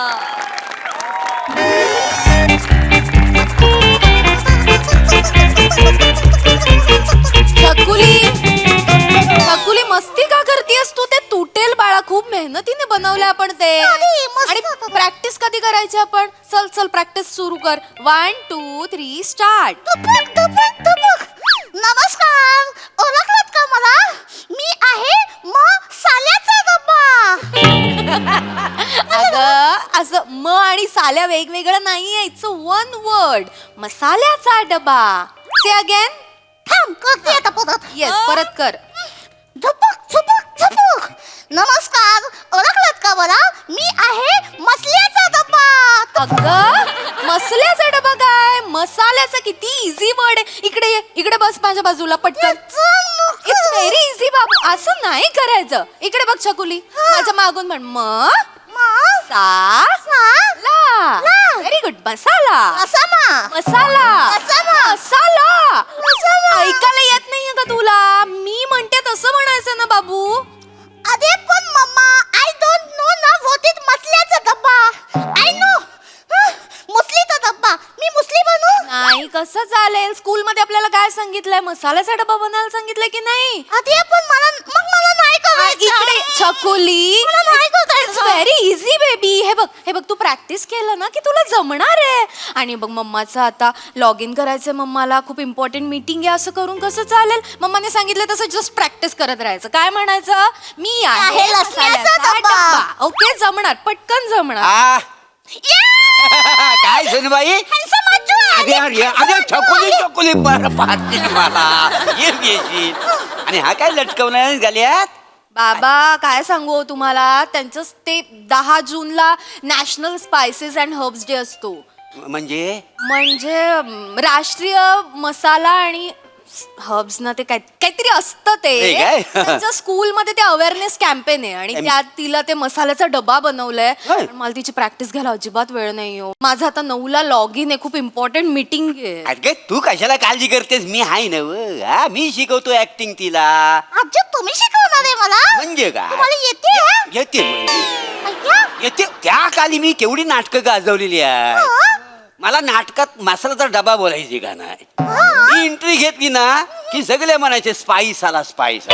छकुली मस्ती का करतेस तू? ते तुटेल बाळा, खूप मेहनतीने बनवलंय आपण ते. आणि प्रॅक्टिस कधी करायची आपण? चल चल प्रॅक्टिस सुरू कर. 1 2 3 स्टार्ट. नमस्कार, ओळखलात का मला? मी आहे साल्याचा डब्बा. अगं असं म आणि साल्या वेगवेगळं नाहीये. It's one word. मसाल्याचा डबा. से अगेन. थांब, करते आता परत. येस, परत कर. झुपुक झुपुक झुपुक. नमस्कार, ओळखलात का मला? मी आहे मसल्याचा डब्बा. अगं मसाल्याचा डबा काय? मसाल्याचा किती इझी वर्ड आहे. इकडे ये, इकडे बस माझ्या बाजूला पटकन. इट्स व्हेरी इझी बाबू. असं नाही करायचं. इकडे बघ छकुली, माझ्या मागून म्हण ला. Very good. मसाला मसाला मसाला. ऐकायला येत नाहीये का तुला? मी म्हणते तसं म्हणायचं ना बाबू. अरे पण मम्मा, आय डोंट नो ना व्हॉट इज मसल्याचा डब्बा. आय नो मुसलीचा डब्बा. मी मुसली बनू? नाही, कसं चालेल? स्कूल मध्ये आपल्याला काय सांगितलंय? मसाल्याचा डबा बनायला सांगितलंय की नाही? अरे पण मला नाही करायचं. इकडे छकुली, मला नाही करायचं. It's very easy baby. हे बघ तू प्रॅक्टिस केलं ना की तुला जमणार आहे. आणि बघ मम्माचं आता लॉग इन करायचंय. मम्माला खूप इम्पॉर्टंट मीटिंग आहे. असं करून कसं चालेल? मम्माने सांगितलं तसं जस्ट प्रॅक्टिस करत राहायचं. काय म्हणायचं? मी आहे आहे लसण्याचा मसाल्याचा डबा. डबा. ओके, जमणार, पटकन जमणार. आ काय सुनबाई? अरे छकुली बरं पाहते मला येशील. आणि हा काय लटकवणार गल्यात? बाबा काय सांगू तुम्हाला, त्यांचं ते 10 जूनला national spices and herbs day असतो. म्हणजे म्हणजे राष्ट्रीय मसाला आणि हर्ब्स ना ते काहीतरी असतं ते. हे काय? त्यांच्या स्कूलमध्ये ते अवेअरनेस कॅम्पेन आहे आणि त्यात तिला ते मसाल्याचा डबा बनवलाय. होय. पण मला तिची प्रॅक्टिस घ्यायला अजिबात वेळ नाही हो. माझं आता 9ला लॉग इन आहे. खूप इम्पॉर्टंट मीटिंग आहे. अरे तू कशाला काळजी करतेस? मी हाय ना व. हा, मी शिकवतो ऍक्टिंग तिला. आजी तुम्ही शिकवणार आहे मला? म्हणजे काय? तुम्हाला येते? येते म्हणजे अय्या. येते. त्या काली मी केवढी नाटकं गाजवलेली आहे. मला नाटकात मसाल्याचा डबा बोलायची का नाही? मी एंट्री घेतली ना की सगळे म्हणायचे स्पाइस आला स्पाइस.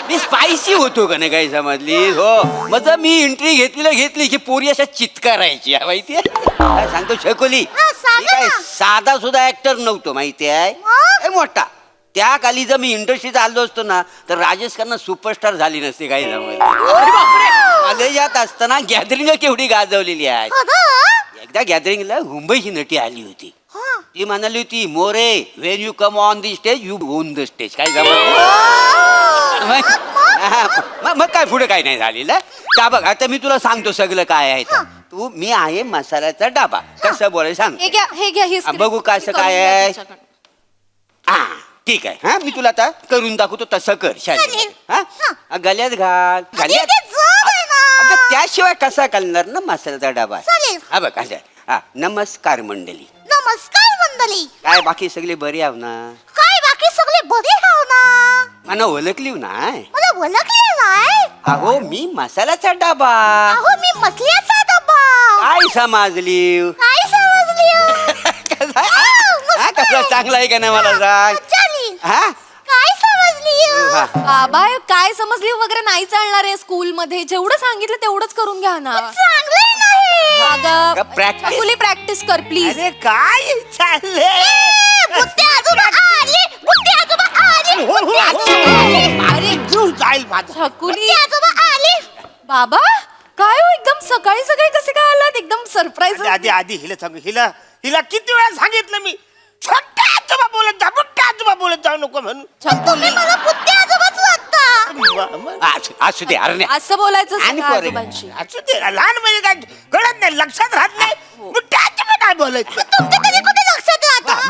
मी स्पायसी होतो का नाही काही समजली? हो, मग मी एंट्री घेतली की पोरी अशा चित्कारायची माहितीये. काय सांगतो छकुली, सांगा मी काय ना. साधा सुद्धा ऍक्टर नव्हतो माहिती आहे. ए मोठा, त्या काली जर मी इंडस्ट्रीत आलो असतो ना तर राजेश खन्ना सुपरस्टार झाली नसते काही समजली. कॉलेजात असताना गॅदरिंग केवढी गाजवलेली आहे. एकदा गॅदरिंगला मुंबईची नटी आली होती. ती म्हणाली होती, More Wien you come on the stage you on the stage. काय मग काय पुढे काय नाही झालेलं का? बघ आता मी तुला सांगतो सगळं काय आहे ते. तू मी आहे मसाल्याचा डबा कसं बोलायचं सांग. हे घ्या ही हा, script. बघू कसं करून काय घ्या आहे. तिच्याकडनं. हा ठीक आहे. हा मी तुला आता करून दाखवतो तसं कर. शाळेत हा गल्यात घाल. गल्यात ते जड आहे ना. अगं त्याशिवाय कसा करणार ना मसाल्याचा डबा. चालेल. हा बघ असं. हा नमस्कार मंडळी. नमस्कार मंडळी. काय बाकी सगळे बरे आहो ना? काय बाकी सगळे बरे हाव ना? मला ओळखली नाही? मला ओळखले नाही? अहो मी मसाल्याचा डबा. अहो मी मसल्याचा डब्बा. काय समजली? काय समजली? कसा हा, कसा चांगला आहे का नाही मला सांग. चाली. हा काय समजली? हा. बाबा काय समजली वगैरे नाही चालणार आहे. स्कूलमध्ये जेवढं सांगितलं तेवढंच करून घ्या ना. चांगलं नाही. अगं, practice? छकुली प्रॅक्टिस कर प्लीज. अरे काय चाललंय? बुट्टे आजोबा आले. बुट्टे आजोबा आले. बुट्टे आजोबा आले. अरे जीव जाईल माझा. छकुली, बुट्टे आजोबा आले. बाबा काय हो एकदम सकाळी सकाळी कसे काय आलात? एकदम सरप्राईज. आधी हिला सांगू. हिला किती वेळा सांगितलं मी, छोट्या आजोबा बोलत जा, मोठ्या आजोबा बोलत जाऊ नको म्हणून. तुम्ही मला बुट्टे आजोबाच वाटता. असू दे अरे असं बोलायचं आणि सगळं पोरे. आजोबांशी. असू दे लहान म्हणजे काय कळत नाही लक्षात राहत नाही मग त्यात तुम्ही काय बोलायचं तुमच्या तरी कुठे लक्षात राहतं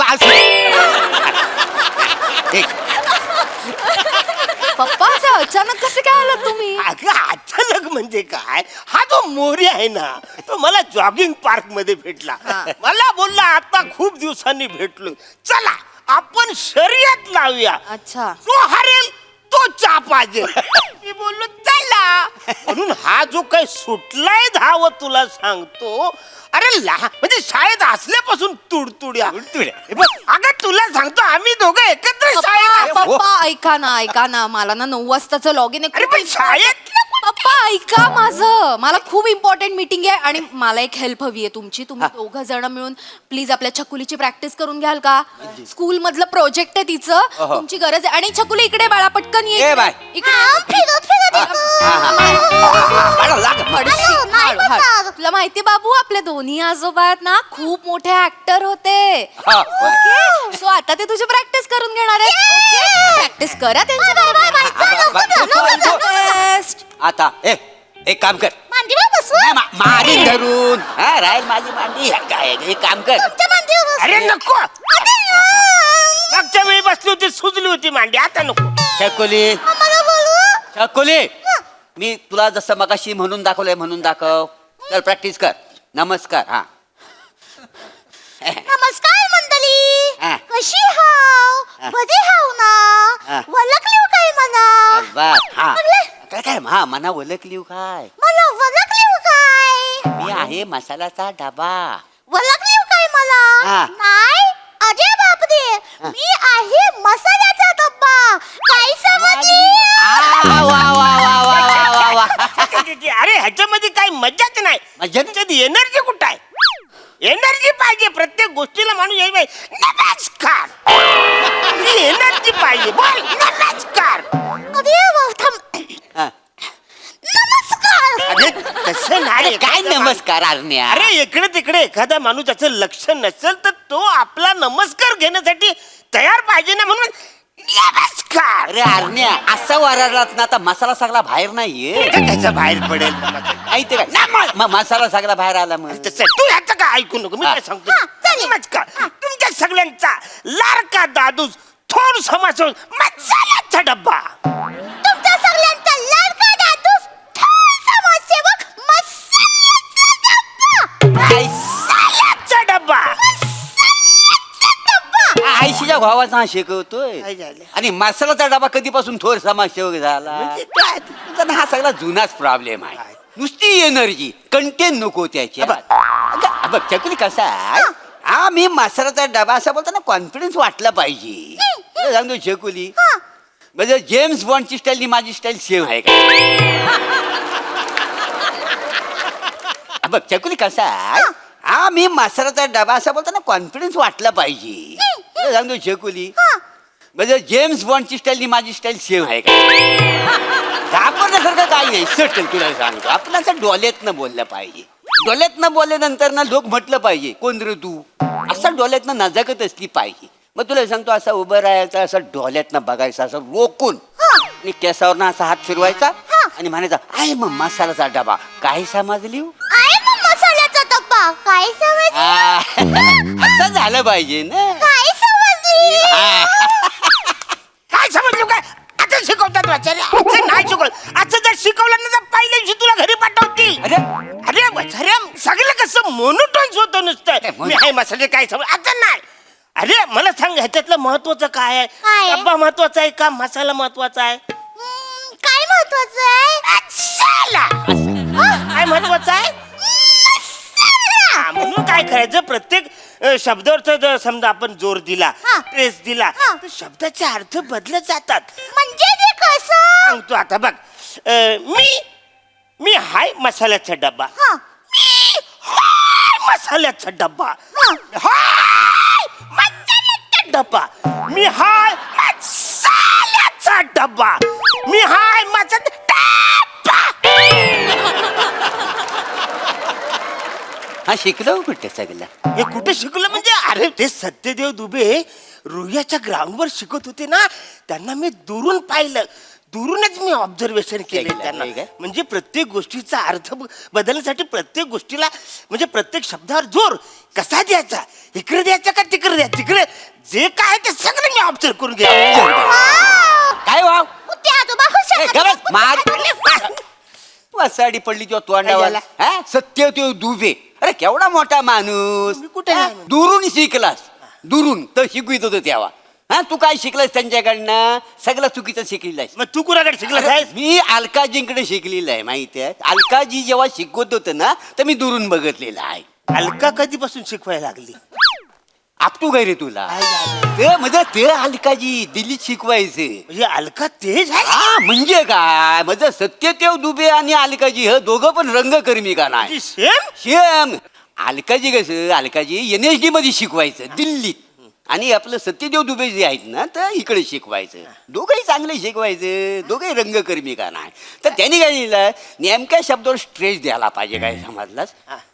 पप्पा असं अचानक कसे काय आलात तुम्ही? अगं अचानक म्हणजे काय हा जो मोरी आहे ना तो मला जॉगिंग पार्क मध्ये भेटला मला बोलला आता खूप दिवसांनी भेटलो चला आपण शर्यत लावूया अच्छा. जो हरेल तो चहा पाहिजे मी बोललो चला म्हणून हा जो काही सुटलाय धाव तुला सांगतो अरे लहान म्हणजे शाळेत असल्यापासून तुडतुड्या हे बघ, अगं तुला सांगतो आम्ही दोघं एकत्र शाळेत पप्पा पप्पा, ऐका ना मला ना 9 वाजताचं लॉग इन अरे पण शाळेत पप्पा ऐका माझं मला खूप इम्पॉर्टंट मीटिंग आहे आणि मला एक हेल्प हवी आहे तुमची तुम्ही 2 जण मिळून प्लीज आपल्या छकुलीची प्रॅक्टिस करून घ्याल का स्कूल मधलं प्रोजेक्ट आहे तिचं तुमची गरज आहे आणि छकुली इकडे बाळा पटकन ये ए बाय. तुला माहिती बाबू आपले दोन्ही आजोबा आहेत ना खूप मोठे ऍक्टर होते हा, ओके सो आता ते तुझी प्रॅक्टिस करून घेणार आहेत प्रॅक्टिस करा त्यांच्या बेस्ट आता एक काम कर मांडीवर बसू नाही, मारी धरून हा राहील माझी मांडी काय एक काम कर मांडीवर बसू अरे नको मागच्या वेळी बसली होती सुजली होती मांडी आता नको छकुली मला बोलू छकुली मी तुला जसं मगाशी म्हणून दाखवलंय म्हणून दाखव चल प्रॅक्टिस कर नमस्कार हा नमस्कार मंडळी हा. कशी हाव बरी हाव ना हा. वलकलीव काय मला बस हा अगले, काय काय हा मना ओळखलीव काय मला वलकलीव काय मी आहे मसाल्याचा डबा वलकलीव काय हा. मला नाही अरे बापरे मी आहे मसाल्याचा डब्बा काय समजली वा वा वा वा वा वा वा वा अरे ह्याच्यामध्ये काही मजाच नाही मज्जा नाही? त्याच्यात एनर्जी कुठं आहे एनर्जी पाहिजे प्रत्येक गोष्टीला माणूस येईल पाहिजे. नमस्कार ही एनर्जी पाहिजे बोल नमस्कार अरे वा, थांब. हा. नमस्कार अरे तसं नाही अरे काय नमस्कार आरण्या अरे इकडे तिकडे एखादा माणूस त्याचं लक्ष नसेल तर तो आपला नमस्कार घेण्यासाठी तयार पाहिजे ना म्हणून नमस्कार अरे आरण्या असा वराडात ना आता मसाला सगळा बाहेर नाहीये त्याच्या बाहेर पडेल माहिती काय मसाला सगळा बाहेर आला मग तसं तू ह्याचं काय ऐकू नको मी काय सांगतो नमस्कार तुमच्या सगळ्यांचा लाडका दादूस थोड समाज मसाल्याचा डब्बा तुमच्या सगळ्यांचा लाडका दादूस समाजसेवक मसाल्याचा डब्बा आयशीच्या भावाचा हा शिकवतोय काय झालं? आणि मसाल्याचा डबा कधीपासून थोर समाजसेवक झाला म्हणजे काय? तुझा ना हा सगळा जुनाच प्रॉब्लेम आहे नुसती एनर्जी कंटेन नको त्याची बघ चकुली कसा आहे हा मी मसाल्याचा डबा असं बोलताना कॉन्फिडन्स वाटला पाहिजे तुला सांगतो चकुली म्हणजे जेम्स बॉन्डची स्टाईल माझी स्टाईल सेम आहे का बघ चकुली कसा आहे हा मी मसाल्याचा डबा असं बोलताना कॉन्फिडन्स वाटला पाहिजे तुला सांगतो चकुली म्हणजे जेम्स बॉन्डची स्टाईल माझी स्टाईल सेम आहे का घाबरण्यासारखं काही नाही सटल तुला सांगतो आपण असं डोल्यातनं बोललं पाहिजे डोल्यातनं बोलल्यानंतर ना लोक म्हटलं पाहिजे कोण रे तू असं डोल्यातनं नजाकत असली पाहिजे मग तुला सांगतो असं उभं राहायचं असं डोल्यातनं बघायचं असं रोखून आणि केसावरनं असा हात फिरवायचा आणि म्हणायचा आहे मग मसाल्याचा डबा काय समजली आहे मग मसाल्याचा डब्बा काय समजली असं झालं पाहिजे ना काय समजली काय समजलं काय आता शिकवतात वाचारे असं नाही शिकवलं असं जर शिकवलं ना तर पहिल्या दिवशी तुला घरी पाठवतील अरे अरे वाचारे सगळं कसं मोनोटॉन्स होतं नुसतं मी आहे मसाले काय समज आता नाही अरे मला सांग ह्याच्यातलं महत्वाचं काय आहे काय? डब्बा महत्वाचा आहे का मसाला महत्वाचा आहे काय महत्वाचं आहे मसाला काय महत्वाचं आहे हा, म्हणून काय करायचं प्रत्येक शब्दावर जर समजा आपण जोर दिला हा. ट्रेस दिला हा. तर शब्दाचे अर्थ बदलत जातात म्हणजे ते कसं सांगतो आता बघ मी हाय मसाल्याचा डब्बा हा मी हाय मसाल्याचा डब्बा हा. हाय मसाल्याचा डब्बा मी हाय मसाल्याचा डब्बा मी हाय मसाल्याचा डब्बा हा शिकलो कुठे सगळं हे कुठे शिकलं म्हणजे अरे ते सत्यदेव दुबे रुह्याच्या ग्राउंडवर शिकत होते ना त्यांना मी दुरून पाहिलं दुरूनच मी ऑब्झर्वेशन केले केलं, त्यांना नाही काय? म्हणजे प्रत्येक गोष्टीचा अर्थ बदलण्यासाठी प्रत्येक गोष्टीला म्हणजे प्रत्येक शब्दावर जोर कसा द्यायचा, इकडे द्यायचा का तिकडे द्यायचा, तिकडे जे काय आहे ते सगळं मी ऑब्झर्व करून घ्या. काय वाव ते आजोबा हुशार ए, आहेत. खरंच मार वासाडी पडली तुझ्या तोंडावर झालं? हा? सत्य तो दुबे अरे केवढा मोठा माणूस मी कुठे हा? नाही. दुरून शिकलास दुरून तर शिकवित होतो तेव्हा हा तू काय शिकलास त्यांच्याकडनं सगळं चुकीचं शिकलेलास मग तू कुणाकडे शिकला साहेब? मी अलकाजींकडे शिकलेलं आहे माहिती आहे अलकाजी जेव्हा शिकवत होतं ना तर मी दुरून बघितलेलं आहे अलका कधीपासून शिकवायला लागली? आपटू काय रे तुला ते म्हणजे ते अलकाजी दिल्लीत शिकवायचे म्हणजे अलका ते झाली हा म्हणजे काय म्हणजे सत्यदेव दुबे आणि अलकाजी हे दोघं पण रंगकर्मी का नाही सेम शेम अलकाजी कसं अलकाजी NSD मध्ये शिकवायचं दिल्लीत आणि आपलं सत्यदेव दुबे जे आहेत ना तर इकडे शिकवायचं दोघंही चांगले शिकवायचं दोघंही रंगकर्मी का नाही तर त्यांनी काय लिहिलं नेमक्या शब्दावर स्ट्रेस द्यायला पाहिजे काय समजलास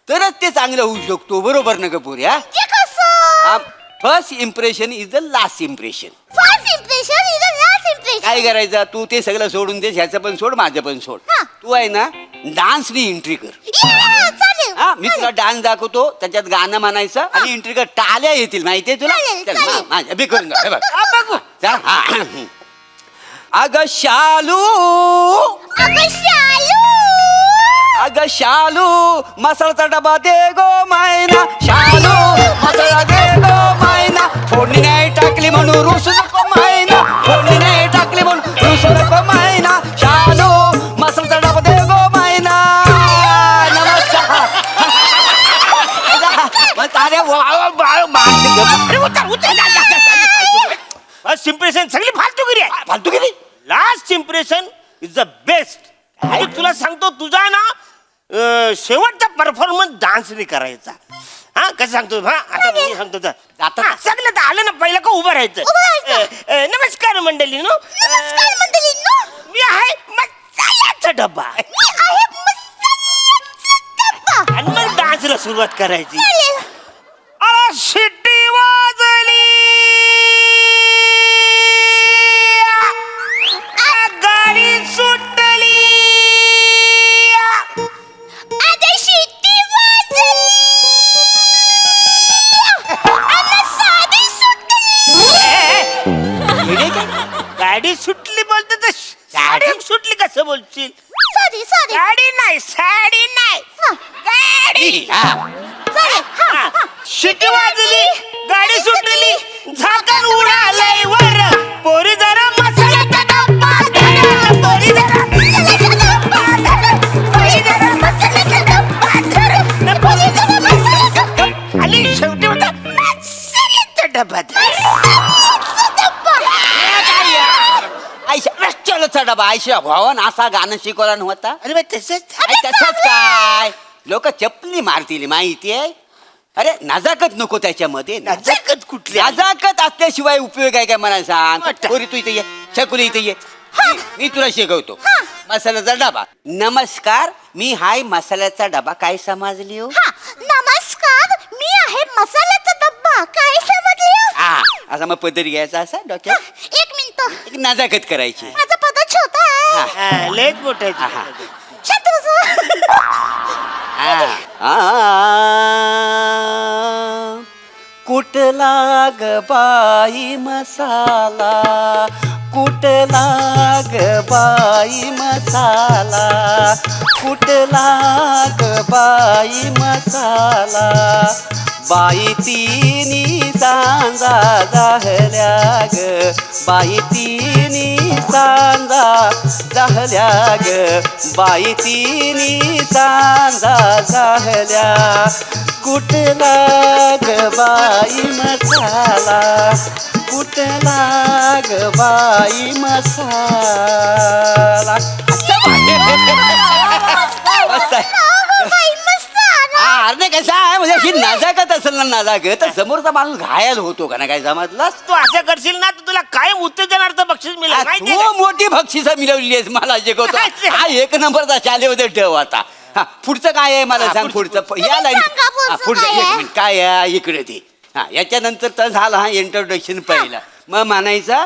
तरच ते चांगलं होऊ शकतो बरोबर ना कपूर या ते कसं? First impression is the last impression First impression is the last impression. काय करायचं तू ते सगळं सोडून दे ह्याचं पण सोड माझं पण सोड हा. तू आहे ना डान्सनी एंट्री कर Yeah, चालेल. हा मी तुला डान्स दाखवतो त्याच्यात गाणं म्हणायचं आणि एंट्री कर टाळ्या येतील माहितीये तुला चालेल, चल, चालेल. हा, माझ्या बी करून जा, हे बघ. चल, हा. अगं शालू अगं शालू. अगं शालू मसाल्याचा डबा दे गो मायना शालू मसाला दे गो मायना फोडणी नाही टाकली म्हणून रुसू नको मायना फोडणी नाही टाकली म्हणून रुसू नको मायना शालू मसाल्याचा डबा दे गो मायना नमस्कार अरे फर्स्ट इम्प्रेशन सगळी फालतूगिरी आहे. फालतू गेली last impression is the best. तुला सांगतो तुझा ना शेवटचा परफॉर्मन्स डान्सने करायचा. हा कसं सांगतो हा आता मी सांगतो तर. आता- हा, सगळं तर आलं ना पहिलं का उभं राहायचं. नमस्कार मंडळी नो नमस्कार मंडळींनो. मी आहे मसाल्याचा डब्बा मी आहे मसाल्याचा डब्बा. आणि मग डान्सला सुरुवात करायची. चालेल. अरे शिट्टी वाजली गाडी सुटली आता शिट्टी वाजली. आणि साडी सुटली. गाडी सुटली बोलते तर साडी सुटली कसं बोलशील. Sorry sorry. गाडी नाही साडी नाही गाडी. चालेल. हा. शिटी वाजली गाडी सुटली झाकण उडालंय वर पोरी जरा मसाल्याचा डब्बा धर. पोरी जरा मसाल्याचा डब्बा धर. पोरी जरा मसाल्याचा डब्बा धर. पोरी जरा मसाल्याचा डब्बा. आणि शेवटी होता मसाल्याचा डब्बा धर. मसाल्याचा डब्बा. आयशा रस्त्याला डबा आयशा भवन असा गाणं शिकवला नव्हता अरे बाई तसंच अरे तसंच काय लोक चपली मारतील माहितीये अरे नजाकत नको त्याच्यामध्ये नजाकत कुठली आली? नजाकत असल्याशिवाय उपयोग आहे काय मला सांग अच्छा. पोरी तू इथे ये शकुली इथे ये मी तुला शिकवतो मसाल्याचा डबा नमस्कार मी हाय मसाल्याचा डबा काय समजली हो हा, नमस्कार मी आहे मसाल्याचा डब्बा. काय समजलं? हा असा मग पदर घ्यायचा असा डोक्यात एक मिनिट. एक नजाकत करायची माझा पद छोटा आहे. हा, लयच मोठं हा. आहे. शांत बसा. कुठला ग बाई मसाला कुठला ग बाई मसाला कुठला ग बाई मसाला बाई तिनी सांजा जाहल्या ग बाई तिनी सांजा जाहल्या ग बाई तिनी सांजा जाहल्या कुठला ग बाई मसाला कुठला ग बाई मसाला मस्त आहे बाई मसाला. अरे नाही कसा आहे म्हणजे अशी नजाकत असेल ना नजाकत तर समोरचा माणूस घायल होतो का ना काय समजलास तू असं करशील ना तर तुला कायम उत्तेजनार्थ बक्षीस मिळेल माहितीये तू का? मोठी बक्षिसं मिळवली आहेस मला शिकवतो हा एक नंबरचा शालेमध्ये ठेव आता हा पुढचं काय आहे मला हा, सांग पुढचं. पुढचं या लाईन सांगा पुढचं पुढचं काय एक आहे? मिनिट काय आहे इकडे ते हा याच्यानंतर तर झालं हा इंट्रोडक्शन पहिला मग म्हणायचं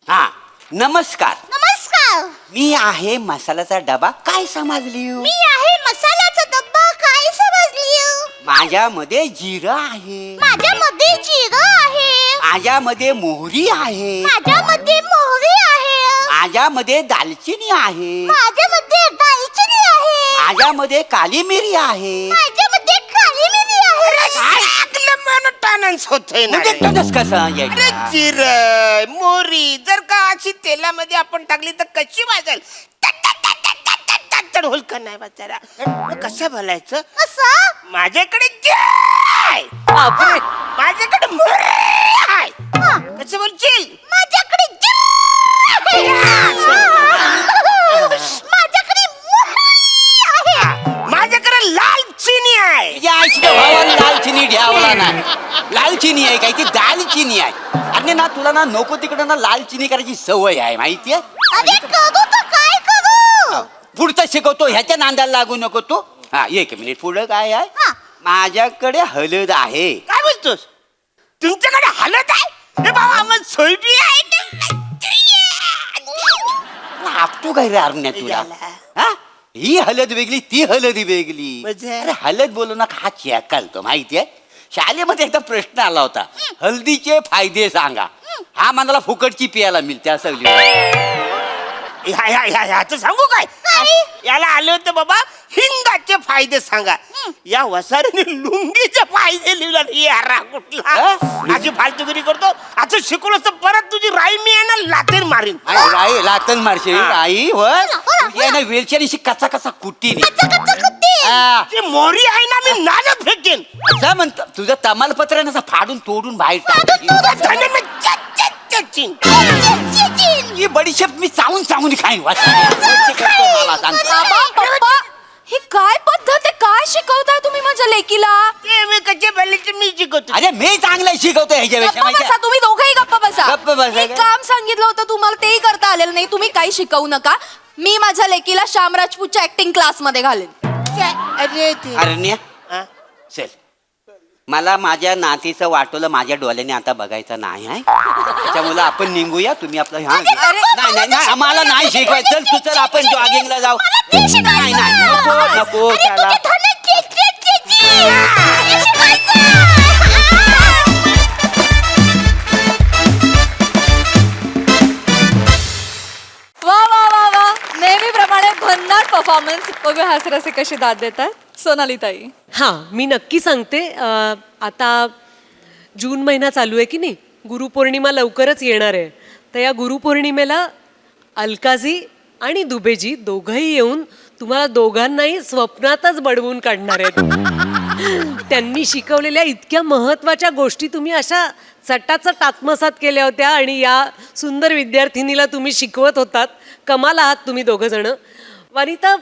हा नमस्कार नमस्कार मी आहे मसाल्याचा डबा काय समजली मी आहे मसाल्याचा डब्बा काय समजली माझ्यामध्ये जिरं आहे माझ्यामध्ये जिरं आहे माझ्यामध्ये मोहरी आहे माझ्यामध्ये मोहरी आहे माझ्यामध्ये दालचिनी आहे माझ्यामध्ये दालचिनी आहे माझ्यामध्ये काली मिरी आहे माझ्यामध्ये काली मिरी आहे मोनोटॉनन्स होतोय ना म्हणजे रे. तसंच कसं अरे यायचं? जिरं मोरी जर का अशी तेलामध्ये आपण टाकली तर कशी वाजेल होईल का नाही वाचारा मग कसं बोलायचं असं माझ्याकडे जिरं आहे बापरे. माझ्याकडे मोहरी आहे कसं बोलशील माझ्याकडे जिरं आहे. माझ्याकडे मोहरी आहे माझ्याकडे लाल चिनी आहे तुझ्या आईच्या भावाला लाल चिनी घ्यावला नाही लाल चिनी आहे काय ती दालचिनी आहे आणि ना तुला ना नको तिकडे ना लाल चिनी करायची सवय आहे माहितीये अरे करू तर काय करू पुढचं शिकवतो ह्याच्या नांदाला लागू नको तू हा एक मिनिट पुढं काय आहे हा. माझ्याकडे हळद आहे काय बोलतोस तुमच्याकडे हलत आहे हे बाबा मग सोयबी आहे आपटू काय रे अरण्या तुला हा ही हळद वेगळी ती हळद वेगळी म्हणजे? अरे हळद बोलू नका हा चेकालतो माहितीये शाळेमध्ये एकदा प्रश्न आला होता हल्दीचे फायदे सांगा हा मनाला फुकटची पियाला मिळते असं लिहिलं. ह्याचं सांगू काय याला आले होते बाबा हिंगाचे फायदे सांगा या वसारीने लुंगीचे फायदे लिहिला यारा कुठला अशी फालतुगिरी करतो असं शिकवलं तर परत तुझी राई मी आहे ना लातेर मारीन आई राई लातन मारशील आई होय तुझ्या ना वेलच्यानीशी कसा कसा कुट्टीने हा. ती मोरी आहे ना मी नाल्यात फेकेन असं म्हणतो तुझं तमालपत्र आहे ना असं फाडून तोडून बाहेर टाक त्याने मी चच्चीन. ही बडीशेप मी चावून चावून खाईन मला सांगतो बाबा पप्पा ही काय पद्धत आहे काय शिकवताय तुम्ही माझ्या लेकीला ते मी कच्चे भल्लीचे मी शिकवतो अरे मी चांगलं शिकवतो ह्याच्यापेक्षा गप्पा बसा तुम्ही दोघंही गप्पा बसा गप्प बसा मी का? काम सांगितलं होतं तुम्हाला तेही करता आलेलं नाही तुम्ही काही शिकवू नका मी माझ्या लेकीला श्याम राजपूतच्या ऍक्टिंग क्लास मध्ये घालेन अरे ते अरण्या चल मला माझ्या नातीचं वाटोलं माझ्या डोळ्याने आता बघायचं नाही आहे त्याच्यामुळे आपण निघूया तुम्ही आपलं हा घे. नाही नाही आम्हाला नाही शिकवायचं चल तू चल आपण जॉगिंगला जाऊ नाही नाही नको नको त्याला वा वा वा वा नेहमीप्रमाणे भन्नाट परफॉर्मन्स बघूया हास्यरसे कशी दाद देतात सोनाली ताई हां मी नक्की सांगते आता जून महिना चालू आहे की नाही गुरुपौर्णिमा लवकरच येणार आहे तर या गुरुपौर्णिमेला अलकाजी आणि दुबेजी दोघंही येऊन तुम्हाला दोघांनाही स्वप्नातच बडवून काढणार आहेत त्यांनी शिकवलेल्या इतक्या महत्त्वाच्या गोष्टी तुम्ही अशा चटाचट आत्मसात केल्या होत्या आणि या सुंदर विद्यार्थिनीला तुम्ही शिकवत होतात कमाल आहात तुम्ही दोघं जण वनिता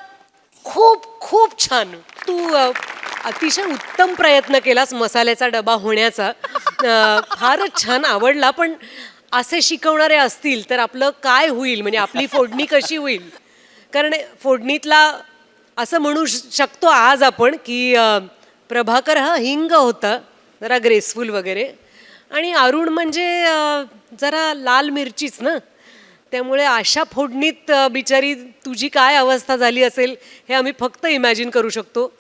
खूप खूप छान तू अतिशय उत्तम प्रयत्न केलास मसाल्याचा डबा होण्याचा फारच छान आवडला पण असे शिकवणारे असतील तर आपलं काय होईल म्हणजे आपली फोडणी कशी होईल कारण फोडणीतला असं म्हणू शकतो आज आपण की प्रभाकर हा हिंग होता जरा ग्रेसफुल वगैरे आणि अरुण म्हणजे जरा लाल मिरचीच ना त्यामुळे अशा फोडणीत बिचारी तुझी काय अवस्था झाली असेल हे आम्ही फक्त इमॅजिन करू शकतो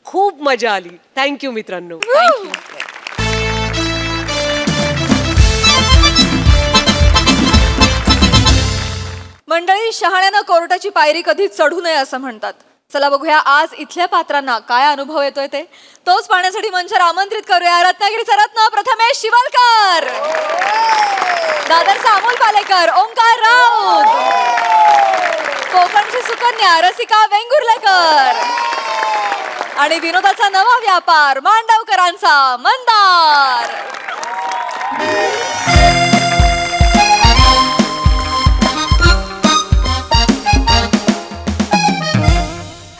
खूप मजा आली थँक्यू मित्रांनो थँक्यू मंडळी शहाण्यानं कोर्टाची पायरी कधी चढू नये असं म्हणतात चला बघूया आज इथल्या पात्रांना काय अनुभव येतोय ते तोच पाहण्यासाठी मंचावर आमंत्रित करूया रत्नागिरीचा रत्न प्रथमेश शिवलकर दादरचा अमोल पालेकर ओंकार राऊत कोकणची सुकन्या रसिका वेंगुर्लेकर आणि विनोदाचा नवा व्यापार मांडवकरांचा मंदार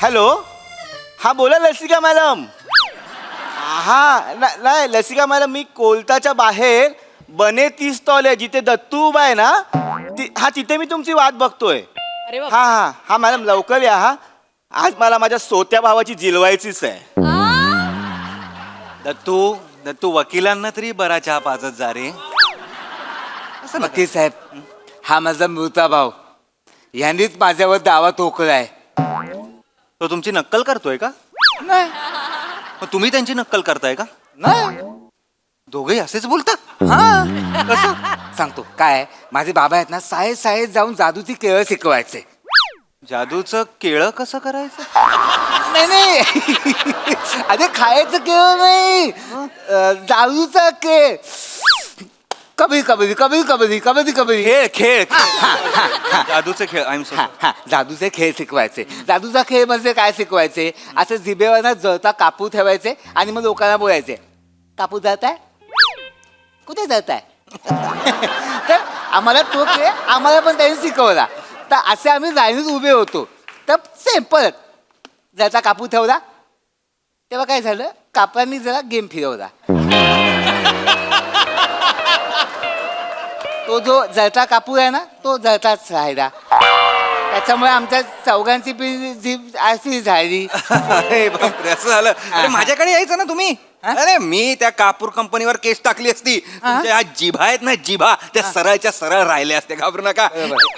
हॅलो हा बोला लसिका मॅडम हा नाही लसिका मॅडम मी कोलताच्या बाहेर बने 30 स्टॉल आहे जिथे दत्तू उभा आहे ना हा तिथे मी तुमची वाट बघतोय अरे हा हा हा मॅडम लवकर या हा आज मला माझ्या सोत्या भावाची जिलवायचीच आहे दत्तू वकिलांना तरी बरा चहा पाजत जा रे वकील साहेब हा माझा मृता भाऊ यांनीच माझ्यावर दावा ठोकलाय. तो तुमची नक्कल करतोय का? नाही मग तुम्ही त्यांची नक्कल करताय का? नाही दोघेही असेच बोलतात? हा कसं सांगतो काय माझे बाबा आहेत ना शाळेत जाऊन जादूची केळं शिकवायचे. जादूचं केळं कसं करायचं? नाही अरे खायचं केळं नाही जादूचा केळ. कबड्डी कबड्डी कबड्डी कबड्डी कबड्डी कबड्डी खेळ जादूचे खेळ. I am sorry. हा जादूचे खेळ शिकवायचे. जादूचा खेळ म्हणजे काय शिकवायचे असं जिभेवर ना जळता कापूर ठेवायचे आणि मग लोकांना बोलायचे कापूर जळताय कुठे जळताय. तर आम्हाला तो खेळ आम्हाला पण त्यांनी शिकवला. तर असे आम्ही लाईनीत उभे होतो. तर सेम परत जळता कापूर ठेवला तेव्हा काय झालं कापरांनी जरा गेम फिरवला. तो जो जळता कापूर आहे ना तो जळताच राहिला. त्याच्यामुळे आमच्या चौघांची जीभ अशी झाली. अरे बापरे, असं झालं. अरे माझ्याकडे यायचं ना तुम्ही. अरे मी त्या कापूर कंपनीवर केस टाकली असती. तुमच्या ह्या जिभा आहेत ना जिभा त्या सरळच्या सरळ राहिल्या असते. घाबरू नका.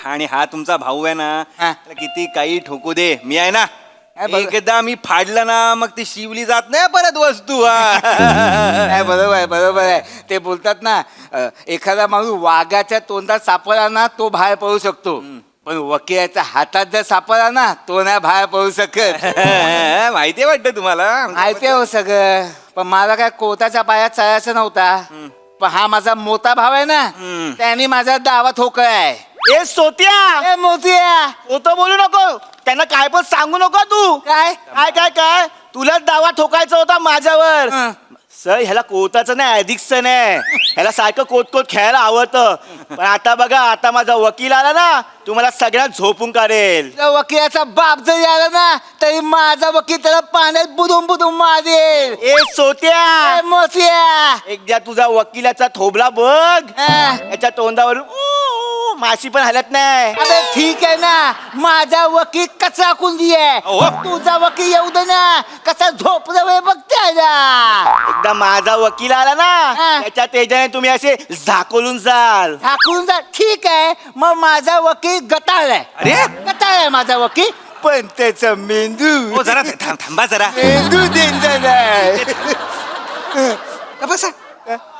आणि हा तुमचा भाऊ आहे ना त्याला किती काही ठोकू दे मी आहे ना. एकदा मी फाडलं ना मग ती शिवली जात नाही परत वस्तू. नाही, बरोबर आहे. ते बोलतात ना एखादा माणूस वाघाच्या तोंडात सापडला ना तो बाहेर पडू शकतो पण वकिलाच्या हातात जर सापडला ना तो नाही बाहेर पडू शकत. माहिती वाटतं तुम्हाला. माहिती आहे हो सगळं पण मला काय कोर्टाच्या पायात चढायचं नव्हता. पण हा माझा मोठा भाव आहे ना त्याने माझा दावा ठोकलाय. ए सोत्या ए मोतिया होतं बोलू नको. त्यांना काय पण सांगू नको तू. काय काय काय काय तुलाच दावा ठोकायचा होता माझ्यावर. सर ह्याला कोर्टाचं नाही ॲडिक्शन आहे. ह्याला सारखं कोट खेळायला आवडतं. पण आता बघा आता माझा वकील आला ना तुम्हाला सगळ्यात झोपून काढेल. त्या वकिलाचा बाप जरी आला ना तरी माझा वकील त्याला पाण्यात बुडून मारेल. ए सोत्या ए मोतिया एकदा तुझा वकिलाचा थोबला बघ. याच्या तोंडावर माशी पण हलत नाही. अबे ठीक आहे ना माझा वकील कचरा कुंडी आहे. तुझा वकील येऊ दे ना कसा झोपला वेळ बघते. एकदा माझा वकील आला ना त्याच्या तेजाने तुम्ही असे झाकोलून जाल. झाकून जा ठीक आहे मग माझा वकील गटाळ आहे. अरे गटाळ आहे माझा वकील पण त्याचा मेंदू हो जरा थांबा जरा. मेंदू डेंजर आहे. बसा.